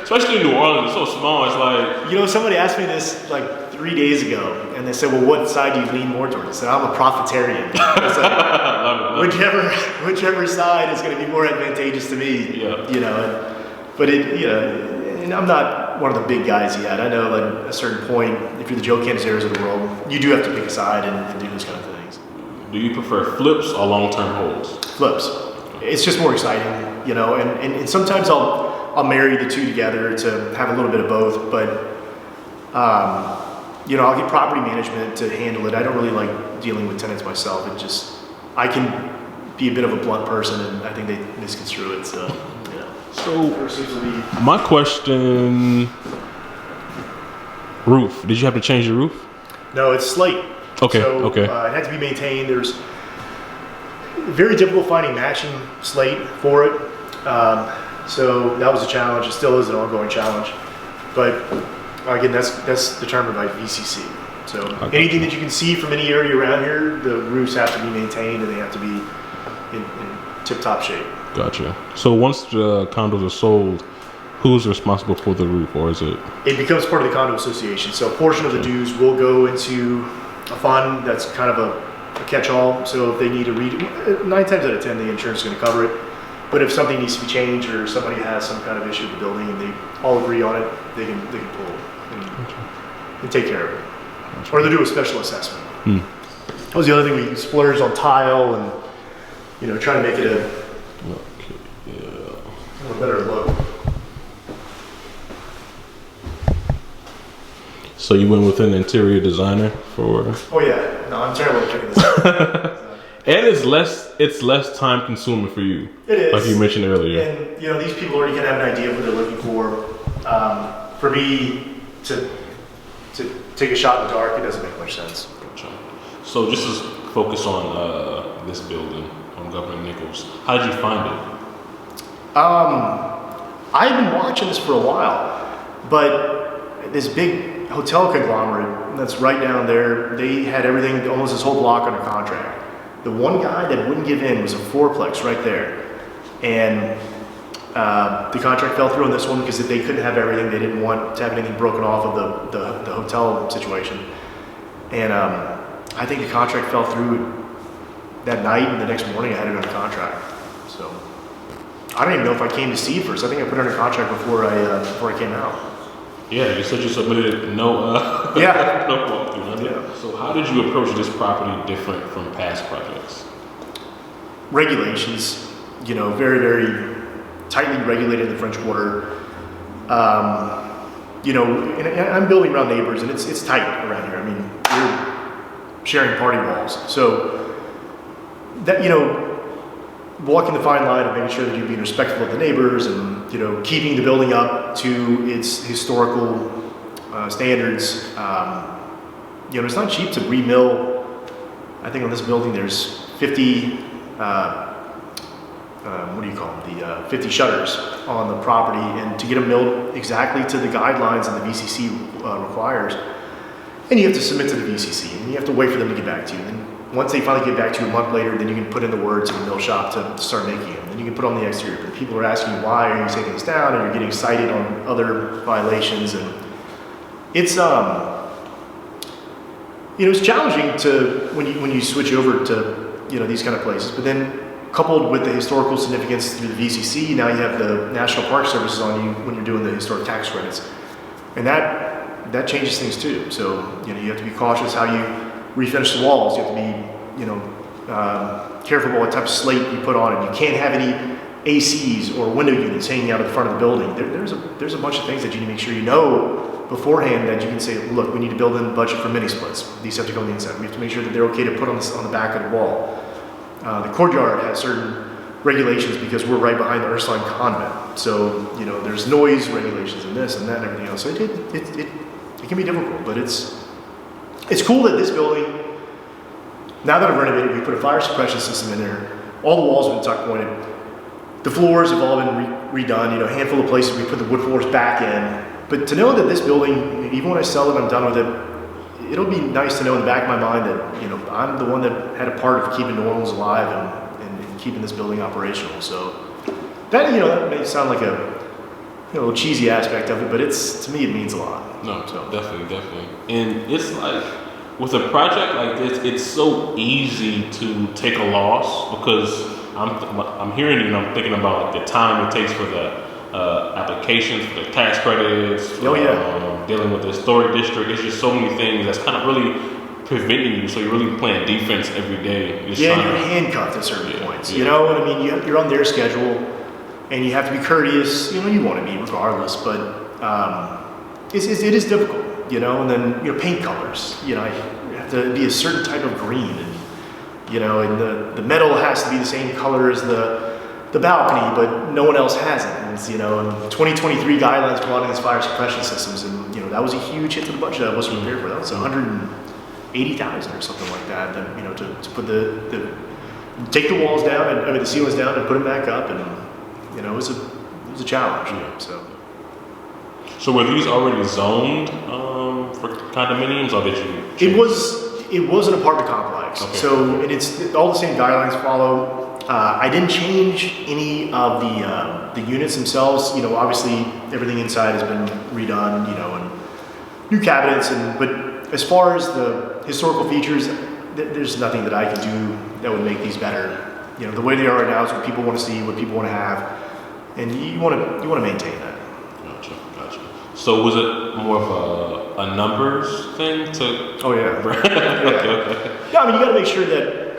especially in New Orleans, it's so small. It's like somebody asked me this like 3 days ago, and they said, "Well, what side do you lean more towards?" I said, "I'm a profitarian." It's like, love it. whichever side is going to be more advantageous to me. Yeah. But and I'm not. one of the big guys he had. I know at a certain point, if you're the Joe Canizzares of the world, you do have to pick a side and do those kind of things. Do you prefer flips or long-term holds? Flips. It's just more exciting, and sometimes I'll marry the two together to have a little bit of both, but I'll get property management to handle it. I don't really like dealing with tenants myself. I can be a bit of a blunt person, and I think they misconstrue it, so. So, my question, roof. Did you have to change the roof? No, it's slate. Okay, so, okay. It had to be maintained. There's very difficult finding matching slate for it. So that was a challenge. It still is an ongoing challenge. But again, that's determined by VCC. So anything that you can see from any area around here, the roofs have to be maintained and they have to be in tip-top shape. Gotcha. So once the condos are sold, who's responsible for the roof, or is it? It becomes part of the condo association. So a portion of the dues will go into a fund that's kind of a catch-all. So if they need to 9 times out of 10, the insurance is going to cover it. But if something needs to be changed or somebody has some kind of issue with the building and they all agree on it, they can pull and take care of it. Or they do a special assessment. That was the other thing, we splurged on tile and try to make it a better look. So you went with an interior designer for? Oh yeah, no, I'm terrible at picking this up. And it's less time consuming for you. It is. Like you mentioned earlier. And these people already kind of have an idea of what they're looking for. For me to take a shot in the dark, it doesn't make much sense. Gotcha. So just to focus on this building on Governor Nichols, how did you find it? I've been watching this for a while, but this big hotel conglomerate that's right down there, they had everything, almost this whole block under contract. The one guy that wouldn't give in was a fourplex right there. And the contract fell through on this one because they couldn't have everything. They didn't want to have anything broken off of the hotel situation. And I think the contract fell through that night, and the next morning I had it under contract. So I don't even know if I came to see first. I think I put it under contract before I came out. Yeah, you said you submitted no walkthrough. Yeah. So how did you approach this property different from past projects? Regulations, very, very tightly regulated in the French Quarter. And I'm building around neighbors, and it's tight around here. I mean, you're sharing party walls. So that, walking the fine line of making sure that you're being respectful of the neighbors and, keeping the building up to its historical standards. It's not cheap to remill. I think on this building there's 50, 50 shutters on the property, and to get them milled exactly to the guidelines that the VCC requires. And you have to submit to the VCC, and you have to wait for them to get back to you. And once they finally get back to you a month later, then you can put in the words in the mill shop to start making them. Then you can put on the exterior. But people are asking you, why are you taking this down? And you're getting cited on other violations. And it's it's challenging to when you switch over to these kind of places. But then coupled with the historical significance through the VCC, now you have the National Park Services on you when you're doing the historic tax credits, and that changes things too. So you have to be cautious how you refinish the walls. You have to be careful about what type of slate you put on it. You can't have any ACs or window units hanging out at the front of the building. There's a bunch of things that you need to make sure you know beforehand, that you can say, look, we need to build in a budget for mini splits. These have to go on the inside. We have to make sure that they're okay to put on the back of the wall. The courtyard has certain regulations because we're right behind the Ursuline convent. So there's noise regulations and this and that and everything else. So it can be difficult, but it's cool that this building, now that I've renovated, we put a fire suppression system in there. All the walls have been tuck pointed. The floors have all been redone. A handful of places we put the wood floors back in. But to know that this building, even when I sell it, I'm done with it, it'll be nice to know in the back of my mind that I'm the one that had a part of keeping New Orleans alive and keeping this building operational. So that that may sound like a little cheesy aspect of it, but to me it means a lot. No, so definitely. And it's like with a project like this, it's so easy to take a loss because I'm hearing you and I'm thinking about like the time it takes for the applications for the tax credits. Oh, yeah. Dealing with the historic district. There's just so many things that's kind of really preventing you. So you're really playing defense every day. You're handcuffed at certain points. You know what I mean? You're on their schedule, and you have to be courteous. You know, you want to be regardless, but it is difficult. You know, and then paint colors. You know, you have to be a certain type of green, and and the metal has to be the same color as the balcony, but no one else has it. And it's, and 2023 guidelines brought in these fire suppression systems, and that was a huge hit to the budget. I wasn't prepared for that. It was 180,000 or something like that. To put take the walls down, and the ceilings down, and put them back up, and it was a challenge. So were these already zoned for condominiums, or did you? It was an apartment complex. Okay. So it's all the same guidelines follow. I didn't change any of the units themselves. Obviously everything inside has been redone. And new cabinets, but as far as the historical features, there's nothing that I can do that would make these better. The way they are right now is what people want to see, what people want to have, and you want to maintain that. Gotcha. So was it more of a numbers thing to? Oh yeah. Okay. Yeah, I mean, you got to make sure that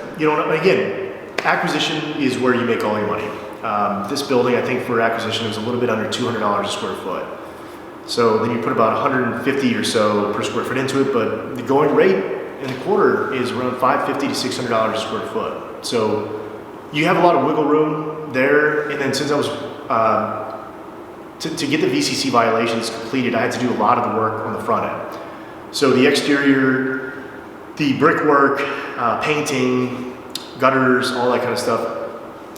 again, acquisition is where you make all your money. This building, I think, for acquisition was a little bit under $200 a square foot. So then you put about 150 or so per square foot into it, but the going rate in the quarter is around $550 to $600 a square foot. So you have a lot of wiggle room there. And then since I was to get the VCC violations completed, I had to do a lot of the work on the front end. So the exterior, the brickwork, painting, gutters, all that kind of stuff,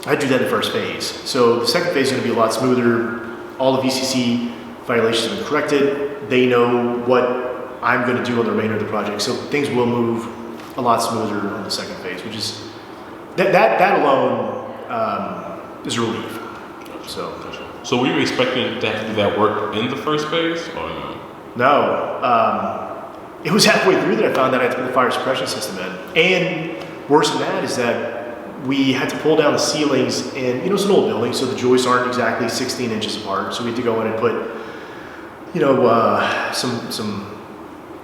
I had to do that in the first phase. So the second phase is going to be a lot smoother. All the VCC violations have been corrected. They know what I'm going to do on the remainder of the project. So things will move a lot smoother on the second phase, which is, that alone is a relief. So were you expecting to have to do that work in the first phase, or no? No. It was halfway through that I found that I had to put the fire suppression system in. And worse than that is that we had to pull down the ceilings, and it's an old building, so the joists aren't exactly 16 inches apart. So we had to go in and put, some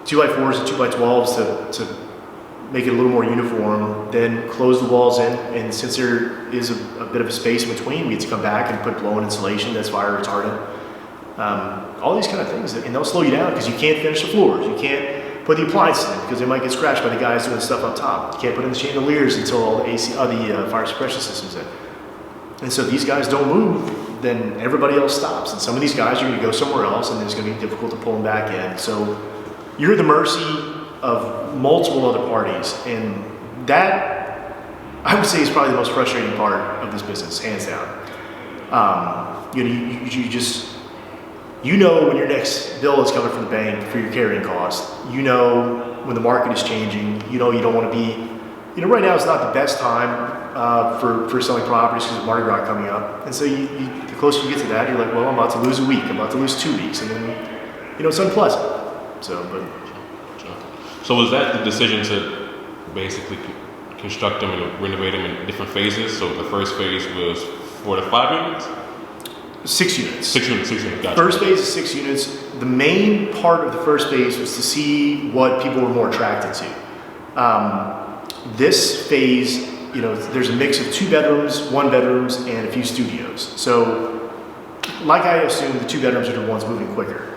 2x4s and 2x12s to make it a little more uniform, then close the walls in, and since there is a bit of a space in between, we had to come back and put blow-in insulation that's fire retardant. All these kind of things, and they'll slow you down because you can't finish the floors. You can't put the appliances in because they might get scratched by the guys doing stuff up top. You can't put in the chandeliers until all the fire suppression system's in. And so these guys don't move, then everybody else stops. And some of these guys are going to go somewhere else, and it's going to be difficult to pull them back in. So you're at the mercy of multiple other parties, and that, I would say, is probably the most frustrating part of this business, hands down. You know when your next bill is coming from the bank for your carrying cost. You know when the market is changing. You don't want to be, right now it's not the best time for selling properties because of Mardi Gras coming up. And so the closer you get to that, you're like, well, I'm about to lose a week. I'm about to lose 2 weeks. And then, it's unpleasant. So was that the decision to basically construct them and renovate them in different phases? So the first phase was 4 to 5 units? 6 units. 6 units, gotcha. First phase is 6 units. The main part of the first phase was to see what people were more attracted to. This phase, there's a mix of 2 bedrooms, 1 bedrooms, and a few studios. So, like I assumed, the 2 bedrooms are the ones moving quicker.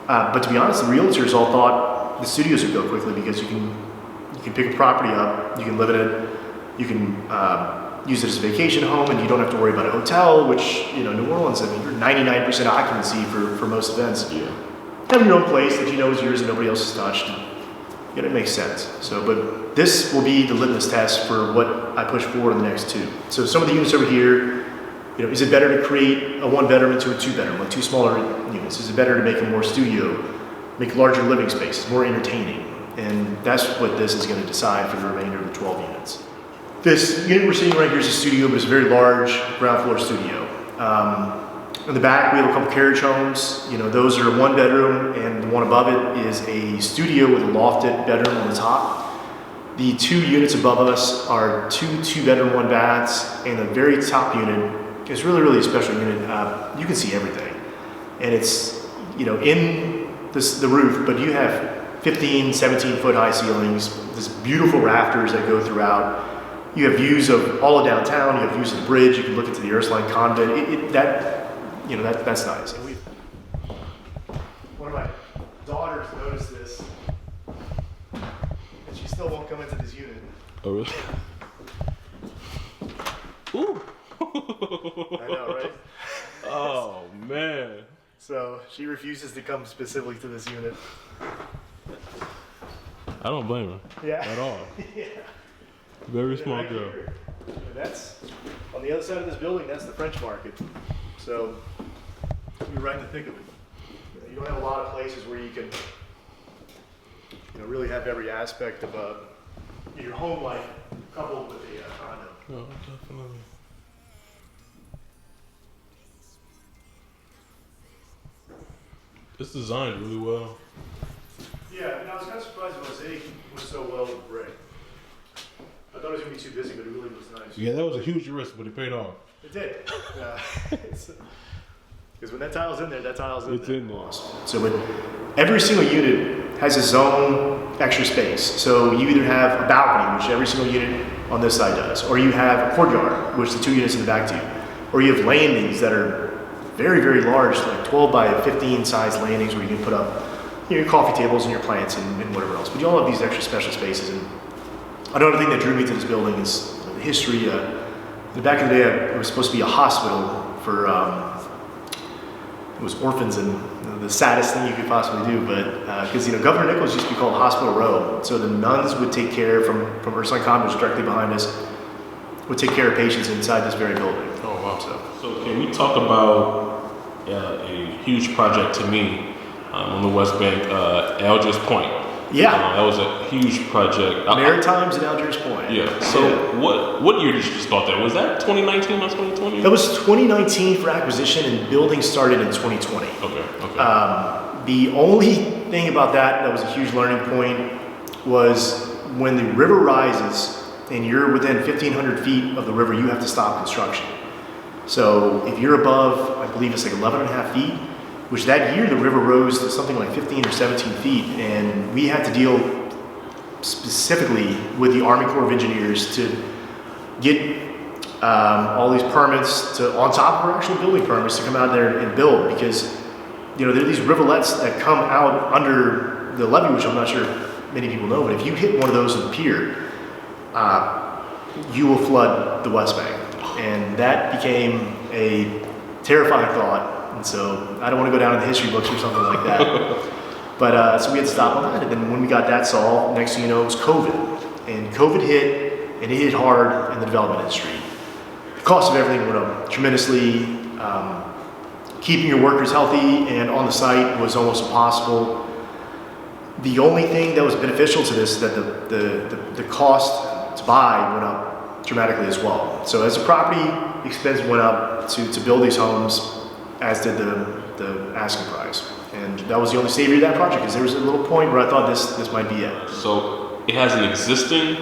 But to be honest, the realtors all thought the studios would go quickly because you can pick a property up, you can live in it, you can use it as a vacation home, and you don't have to worry about a hotel, which, New Orleans, I mean, you're 99% occupancy for most events. Yeah. Having your own place that you know is yours and nobody else has touched, it makes sense. So, but this will be the litmus test for what I push forward in the next 2. So some of the units over here, is it better to create a 1 bedroom into a 2 bedroom, like 2 smaller units? Is it better to make a more studio, make larger living spaces, more entertaining? And that's what this is going to decide for the remainder of the 12 units. This unit we're seeing right here is a studio, but it's a very large ground floor studio. In the back, we have a couple carriage homes. Those are 1 bedroom, and the one above it is a studio with a lofted bedroom on the top. The 2 units above us are 2 2-bedroom, 1 baths, and the very top unit It's really, really a special unit. You can see everything. And it's, in the roof, but you have 15, 17 foot high ceilings, this beautiful rafters that go throughout. You have views of all of downtown, you have views of the bridge, you can look into the Ursuline convent. That's nice. And one of my daughters noticed this, and she still won't come into this unit. Oh, really? Ooh. I know, right? Oh, man. So she refuses to come specifically to this unit. I don't blame her. Yeah. At all. Yeah. Very small Right girl. here. And that's on the other side of this building. That's the French market. So you're right in the thick of it. You don't have a lot of places where you can, really have every aspect of your home life coupled with a condo. Oh, definitely. It's designed really well. Yeah, and I was kind of surprised the mosaic was so well with brick. I thought it was going to be too busy, but it really was nice. Yeah, that was a huge risk, but it paid off. It did. Because when that tile's in there, that tile's in there. It's in there. Awesome. So every single unit has its own extra space. So you either have a balcony, which every single unit on this side does, or you have a courtyard, which the 2 units in the back do, or you have landings that are very, very large, like 12 by 15 size landings where you can put up your coffee tables and your plants and whatever else. But you all have these extra special spaces. And another thing that drew me to this building is the history. In the back of the day, it was supposed to be a hospital for it was orphans, and the saddest thing you could possibly do. But because Governor Nichols used to be called Hospital Row, so the nuns would take care from Ursuline Convent directly behind us, would take care of patients inside this very building. Oh, wow. So can we talk about a huge project to me on the West Bank, Algers Point? Yeah. That was a huge project. Maritimes and Algers Point. Yeah. So what year did you start that? Was that 2019 or 2020? That was 2019 for acquisition, and building started in 2020. Okay. The only thing about that was a huge learning point was when the river rises and you're within 1,500 feet of the river, you have to stop construction. So if you're above, I believe it's like 11 and a half feet, which that year the river rose to something like 15 or 17 feet, and we had to deal specifically with the Army Corps of Engineers to get all these permits on top of our actual building permits to come out there and build, because there are these riverlets that come out under the levee, which I'm not sure many people know, but if you hit one of those in the pier, you will flood the West Bank. And that became a terrifying thought. And so I don't want to go down in the history books or something like that. But so we had to stop on that. And then when we got that solved, next thing you know, it was COVID. And COVID hit, and it hit hard in the development industry. The cost of everything went up tremendously. Keeping your workers healthy and on the site was almost impossible. The only thing that was beneficial to this is that the cost to buy went up dramatically as well. So as the property expense went up to build these homes, as did the asking price. And that was the only savior of that project, because there was a little point where I thought this might be it. So it has an existing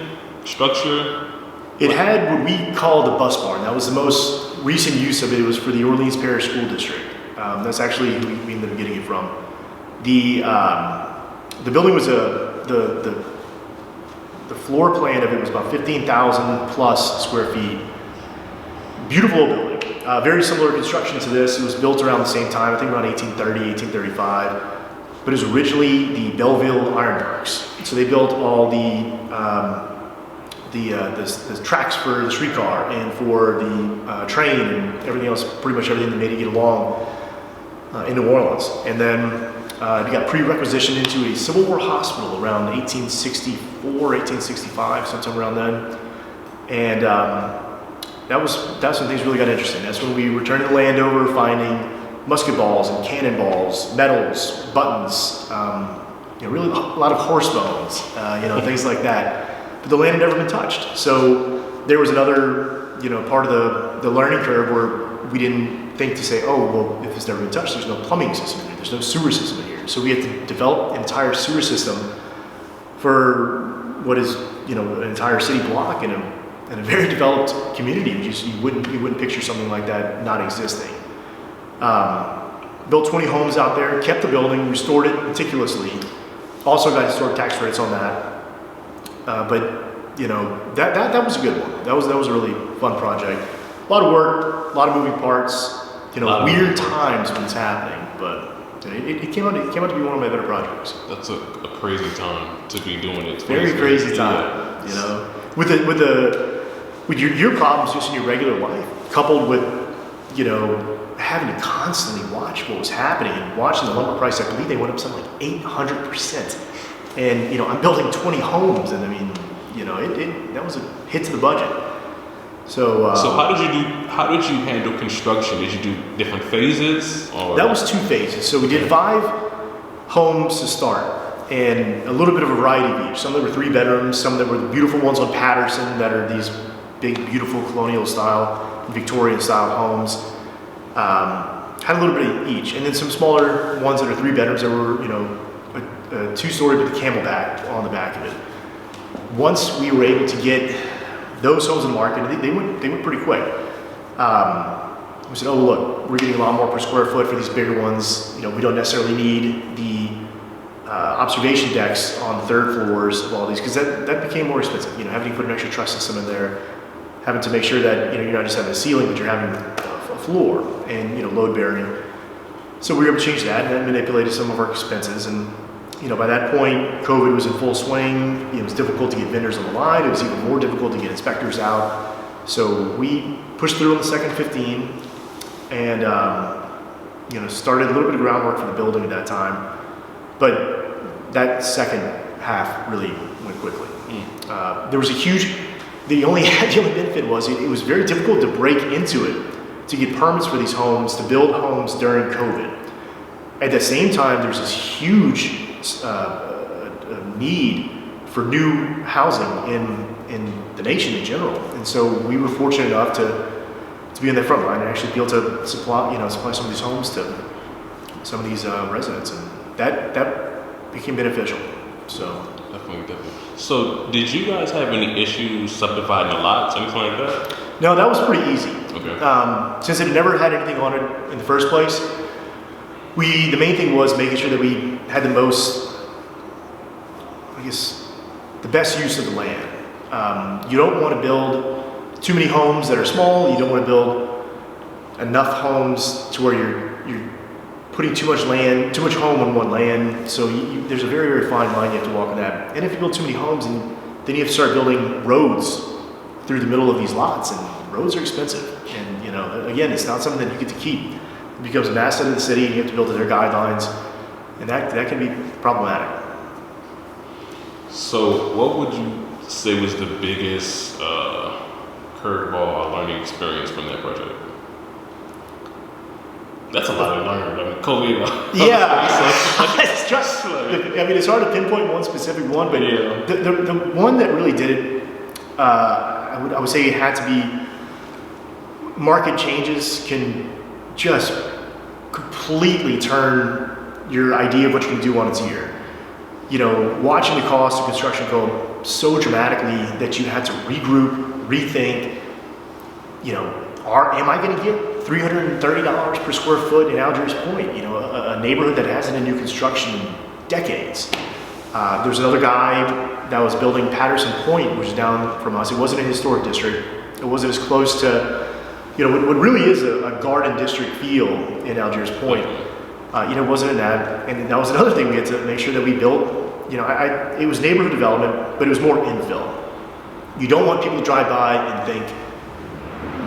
structure? It had what we call the bus barn. That was the most recent use of it. It was for the Orleans Parish School District. That's actually who we ended up getting it from. The building was the floor plan of it was about 15,000 plus square feet. Beautiful building. Very similar construction to this. It was built around the same time, I think around 1830, 1835. But it was originally the Belleville Iron Works. So they built all the tracks for the streetcar and for the train and everything else, pretty much everything that made it get along in New Orleans. And then it got pre-requisitioned into a Civil War hospital around 1864, 1865, sometime around then. And that's when things really got interesting. That's when we were turning the land over, finding musket balls and cannonballs, medals, buttons, really a lot of horse bones, things like that. But the land had never been touched. So there was another, part of the learning curve where we didn't think to say, oh, well, if it's never been touched, there's no plumbing system in here, there's no sewer system in here. So we had to develop an entire sewer system for what is, an entire city block and and a very developed community. You wouldn't picture something like that not existing. Built 20 homes out there, kept the building, restored it meticulously. Also got historic tax credits on that. But you know, that was a good one. That was a really fun project. A lot of work, a lot of moving parts. You know, weird times when it's happening, but it came out to be one of my better projects. That's a crazy time to be doing it. Very crazy time. You know, with your problems just in your regular life, coupled with, you know, having to constantly watch what was happening and watching the lumber price. I believe they went up something like 800%. And, you know, I'm building 20 homes, and I mean, you know, that was a hit to the budget. So how did you handle construction? Did you do different phases? Or? That was 2 phases. So we did 5 homes to start, and a little bit of a variety of each. Some that were 3 bedrooms, some that were the beautiful ones on Patterson that are these big, beautiful colonial style, Victorian style homes. Had a little bit of each, and then some smaller ones that are 3 bedrooms that were, you know, a 2-story with a camelback on the back of it. Once we were able to get those homes in the market, they went pretty quick. We said, oh look, we're getting a lot more per square foot for these bigger ones. You know, we don't necessarily need the observation decks on the 3rd floors of all these, because that became more expensive. You know, having to put an extra truss system in there, having to make sure that, you know, you're not just having a ceiling, but you're having a floor and, you know, load bearing. So we were able to change that, and that manipulated some of our expenses. And you know, by that point, COVID was in full swing. It was difficult to get vendors on the line. It was even more difficult to get inspectors out. So we pushed through on the second 15, and you know, started a little bit of groundwork for the building at that time. But that second half really went quickly. There was the only benefit was it was very difficult to break into it, to get permits for these homes, to build homes during COVID. At the same time, there's this huge need for new housing in the nation in general, and so we were fortunate enough to be in the front line and actually be able to supply some of these homes to some of these residents, and that became beneficial. So definitely. So did you guys have any issues subdividing the lots, anything like that? No, that was pretty easy. Okay. Since it never had anything on it in the first place, the main thing was making sure that we had the best use of the land. You don't want to build too many homes that are small. You don't want to build enough homes to where you're putting too much home on one land. So there's a very, very fine line you have to walk on that. And if you build too many homes, then you have to start building roads through the middle of these lots, and roads are expensive. And you know, again, it's not something that you get to keep. It becomes an asset of the city, and you have to build to their guidelines, and that can be problematic. So what would you say was the biggest curveball or learning experience from that project? That's a lot of learning. I mean, COVID. Yeah. I mean, it's hard to pinpoint one specific one, but yeah. the one that really did it, I would say it had to be market changes can just completely turn your idea of what you can do on its ear. You know, watching the cost of construction go up so dramatically that you had to regroup, rethink, you know, am I going to get $330 per square foot in Algers Point, you know, a neighborhood that hasn't had new construction in decades? There's another guy that was building Patterson Point, which is down from us. It wasn't a historic district. It wasn't as close to, you know, what really is a garden district feel in Algers Point. You know, it wasn't in that. And that was another thing we had to make sure that we built. You know, it was neighborhood development, but it was more infill. You don't want people to drive by and think,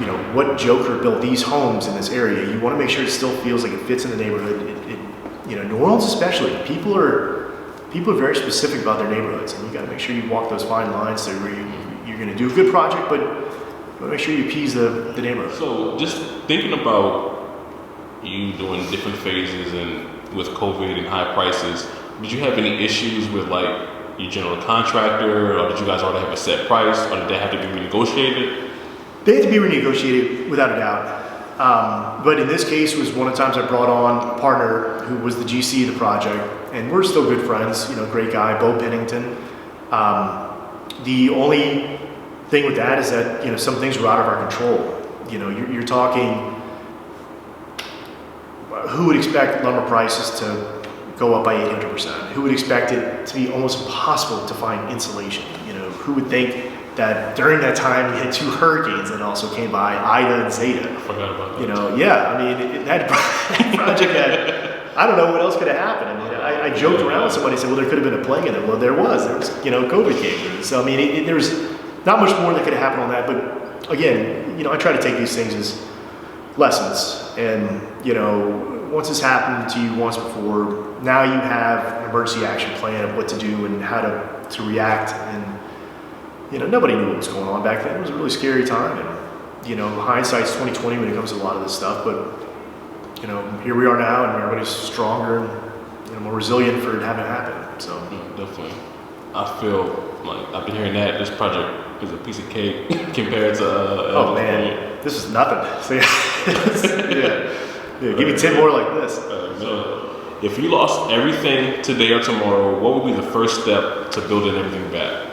you know, what joker built these homes in this area. You want to make sure it still feels like it fits in the neighborhood. You know, New Orleans especially, people are very specific about their neighborhoods, and you got to make sure you walk those fine lines so where you're going to do a good project, but you want to make sure you appease the neighborhood. So just thinking about you doing different phases and with COVID and high prices, did you have any issues with like your general contractor, or did you guys already have a set price, or did that have to be renegotiated? They had to be renegotiated without a doubt. But in this case, was one of the times I brought on a partner who was the GC of the project, and we're still good friends. You know, great guy, Bo Pennington. The only thing with that is that, you know, some things are out of our control. You know, you're talking, who would expect lumber prices to go up by 800%? Who would expect it to be almost impossible to find insulation? You know, who would think that during that time we had 2 hurricanes that also came by, Ida and Zeta? I forgot about that. You know, yeah, I mean, that project had, I don't know what else could have happened. I mean, I joked around with somebody and said, well, there could have been a plague in it. Well, there was, you know, COVID came through. So, I mean, there's not much more that could have happened on that. But again, you know, I try to take these things as lessons. And, you know, once it's happened to you once before, now you have an emergency action plan of what to do and how to react. And, you know, nobody knew what was going on back then. It was a really scary time. And, you know, hindsight's 2020 when it comes to a lot of this stuff. But, you know, here we are now, and everybody's stronger and, you know, more resilient for it having happened. So definitely, I feel like I've been hearing that this project is a piece of cake compared to. Oh man, this is nothing. So, yeah, give me 10 more like this. So if you lost everything today or tomorrow, what would be the first step to building everything back?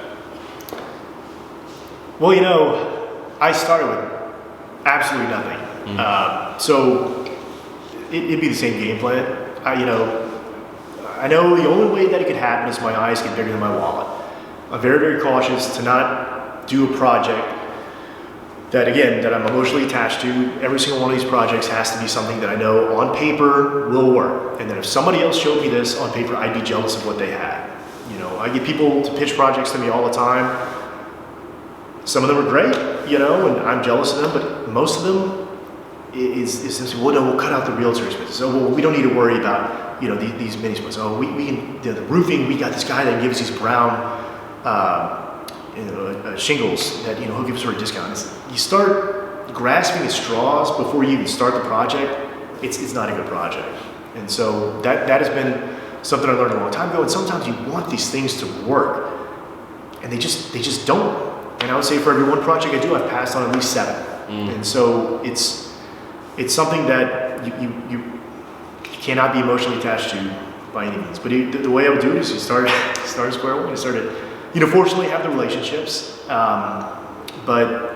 Well, you know, I started with absolutely nothing. So it'd be the same game plan. I know the only way that it could happen is my eyes get bigger than my wallet. I'm very, very cautious to not do a project that, again, that I'm emotionally attached to. Every single one of these projects has to be something that I know on paper will work. And then if somebody else showed me this on paper, I'd be jealous of what they had. You know, I get people to pitch projects to me all the time. Some of them are great, you know, and I'm jealous of them, but most of them is well, no, we'll cut out the realtor's business. So, well, we don't need to worry about, you know, these mini splits. Oh, we can, the roofing, we got this guy that gives these brown shingles that, you know, he'll give us a discount. You start grasping at straws before you even start the project, it's not a good project. And so that has been something I learned a long time ago. And sometimes you want these things to work, and they just don't. And I would say for every one project I do, I've passed on at least 7. And so it's something that you cannot be emotionally attached to by any means. But the way I would do it is you start at square one. You started, you know, fortunately have the relationships, but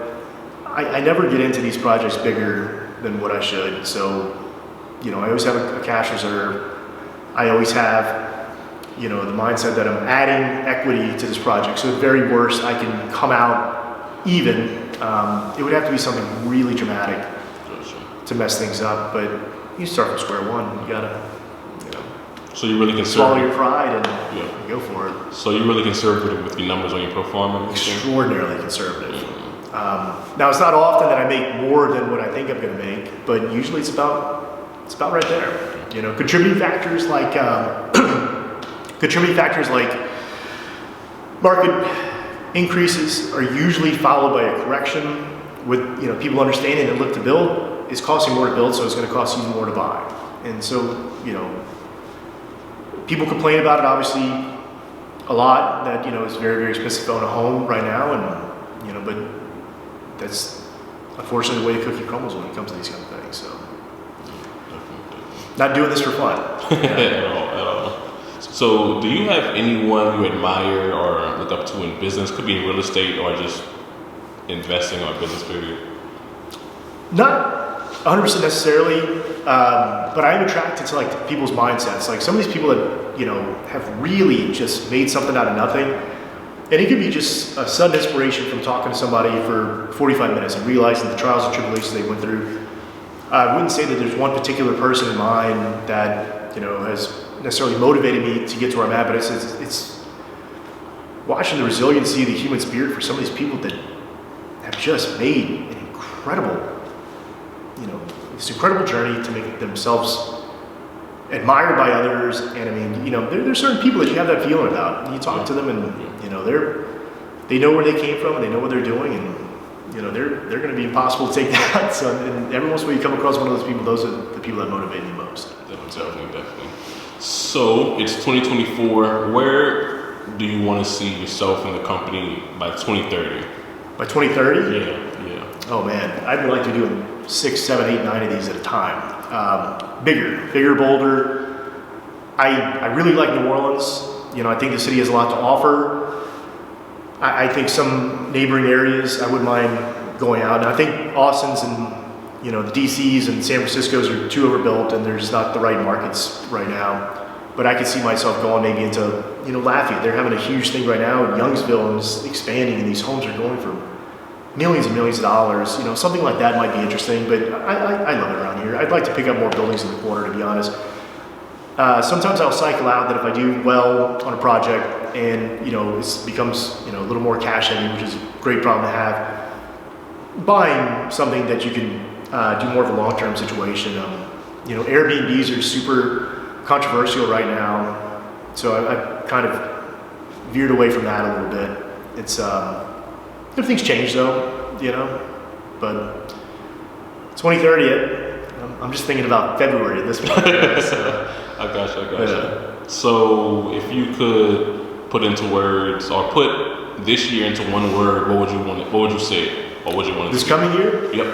I never get into these projects bigger than what I should. So, you know, I always have a cash reserve. I always have, you know, the mindset that I'm adding equity to this project. So at very worst, I can come out even. It would have to be something really dramatic to mess things up, but you start from square one. You gotta, you know, so you're really swallow conservative. your pride and go for it. So you're really conservative with your numbers on your pro forma? Extraordinarily conservative. Now it's not often that I make more than what I think I'm going to make, but usually it's about right there. You know, contributing factors like market increases are usually followed by a correction with, you know, people understanding that look to build. It's costing more to build, so it's going to cost you more to buy. And so, you know, people complain about it obviously a lot, that, you know, it's very, very expensive to own a home right now, and, you know, but that's unfortunately the way the cookie crumbles when it comes to these kind of things. So, not doing this for fun. At all. So, do you have anyone you admire or look up to in business? Could be in real estate or just investing or business period. Not 100% necessarily, but I am attracted to like people's mindsets. Like some of these people that, you know, have really just made something out of nothing, and it could be just a sudden inspiration from talking to somebody for 45 minutes and realizing the trials and tribulations they went through. I wouldn't say that there's one particular person in mind that, you know, has necessarily motivated me to get to where I'm at, but it's watching the resiliency of the human spirit for some of these people that have just made an incredible, you know, this incredible journey to make themselves admired by others. And I mean, you know, there's certain people that you have that feeling about, and you talk to them, and, you know, they know where they came from, and they know what they're doing, and, you know, they're going to be impossible to take that. So, and every once in a while you come across one of those people, those are the people that motivate me most. Definitely. So it's 2024. Where do you want to see yourself in the company by 2030? By 2030? Yeah. Oh man, I would like to be doing 6, 7, 8, 9 of these at a time. Bigger, bolder. I really like New Orleans. You know, I think the city has a lot to offer. I think some neighboring areas I wouldn't mind going out. And I think Austin's and the DCs and San Francisco's are too overbuilt, and there's not the right markets right now. But I could see myself going maybe into Lafayette. They're having a huge thing right now in Youngsville, and it's expanding, and these homes are going for millions and millions of dollars. Something like that might be interesting. But I love it around here. I'd like to pick up more buildings in the corner, to be honest. Sometimes I'll cycle out that if I do well on a project and it becomes a little more cash heavy, which is a great problem to have, buying something that you can do more of a long-term situation. Airbnbs are super controversial right now, so I've kind of veered away from that a little bit. It's everything's changed though, but 2030. I'm just thinking about February at this point. So. I got you. So if you could put into words or put this year into one word, what would you say? Or would you want to This coming year? Yep.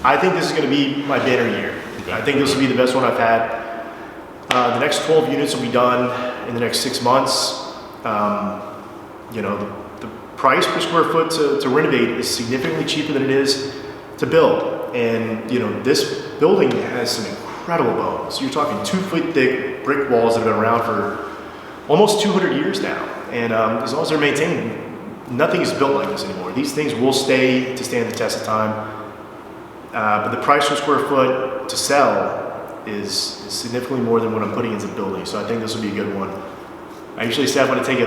I think this is going to be my banner year. Okay. I think this will be the best one I've had. The next 12 units will be done in the next 6 months. The price per square foot to renovate is significantly cheaper than it is to build. And this building has some incredible bones. You're talking 2 foot thick brick walls that have been around for almost 200 years now. And as long as they're maintained, nothing is built like this anymore. These things will stand the test of time. But the price per square foot to sell is significantly more than what I'm putting into the building. So I think this will be a good one. I usually say I'm going to take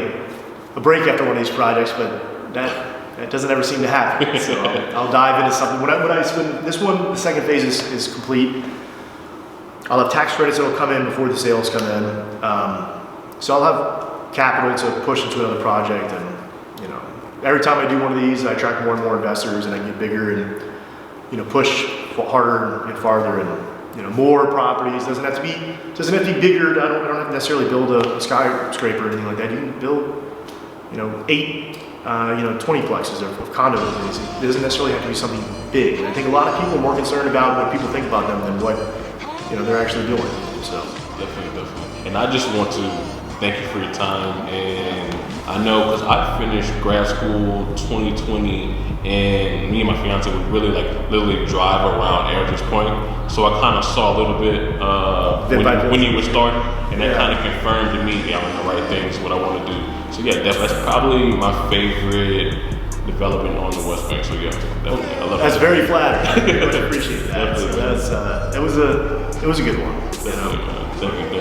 a break after one of these projects, but that doesn't ever seem to happen. So I'll dive into something. When I spend this one, the second phase is complete. I'll have tax credits that will come in before the sales come in. So I'll have capital to push into another project. And every time I do one of these, I attract more and more investors, and I get bigger and push harder and farther, and more properties. Doesn't have to be bigger. I don't have to necessarily build a skyscraper or anything like that. You can build 8 20 plexes of condo buildings. It doesn't necessarily have to be something big. And I think a lot of people are more concerned about what people think about them than what they're actually doing. So definitely. And I just want to thank you for your time. And I know because I finished grad school 2020, and me and my fiance would really literally drive around Algers Point. So I kind of saw a little bit when you were starting, and that kind of confirmed to me, I'm in the right things, what I want to do. So yeah, that's probably my favorite development on the West Bank. So yeah, definitely. I love that's that. very flattering. I appreciate that. So it was a good one. Definitely, thank you.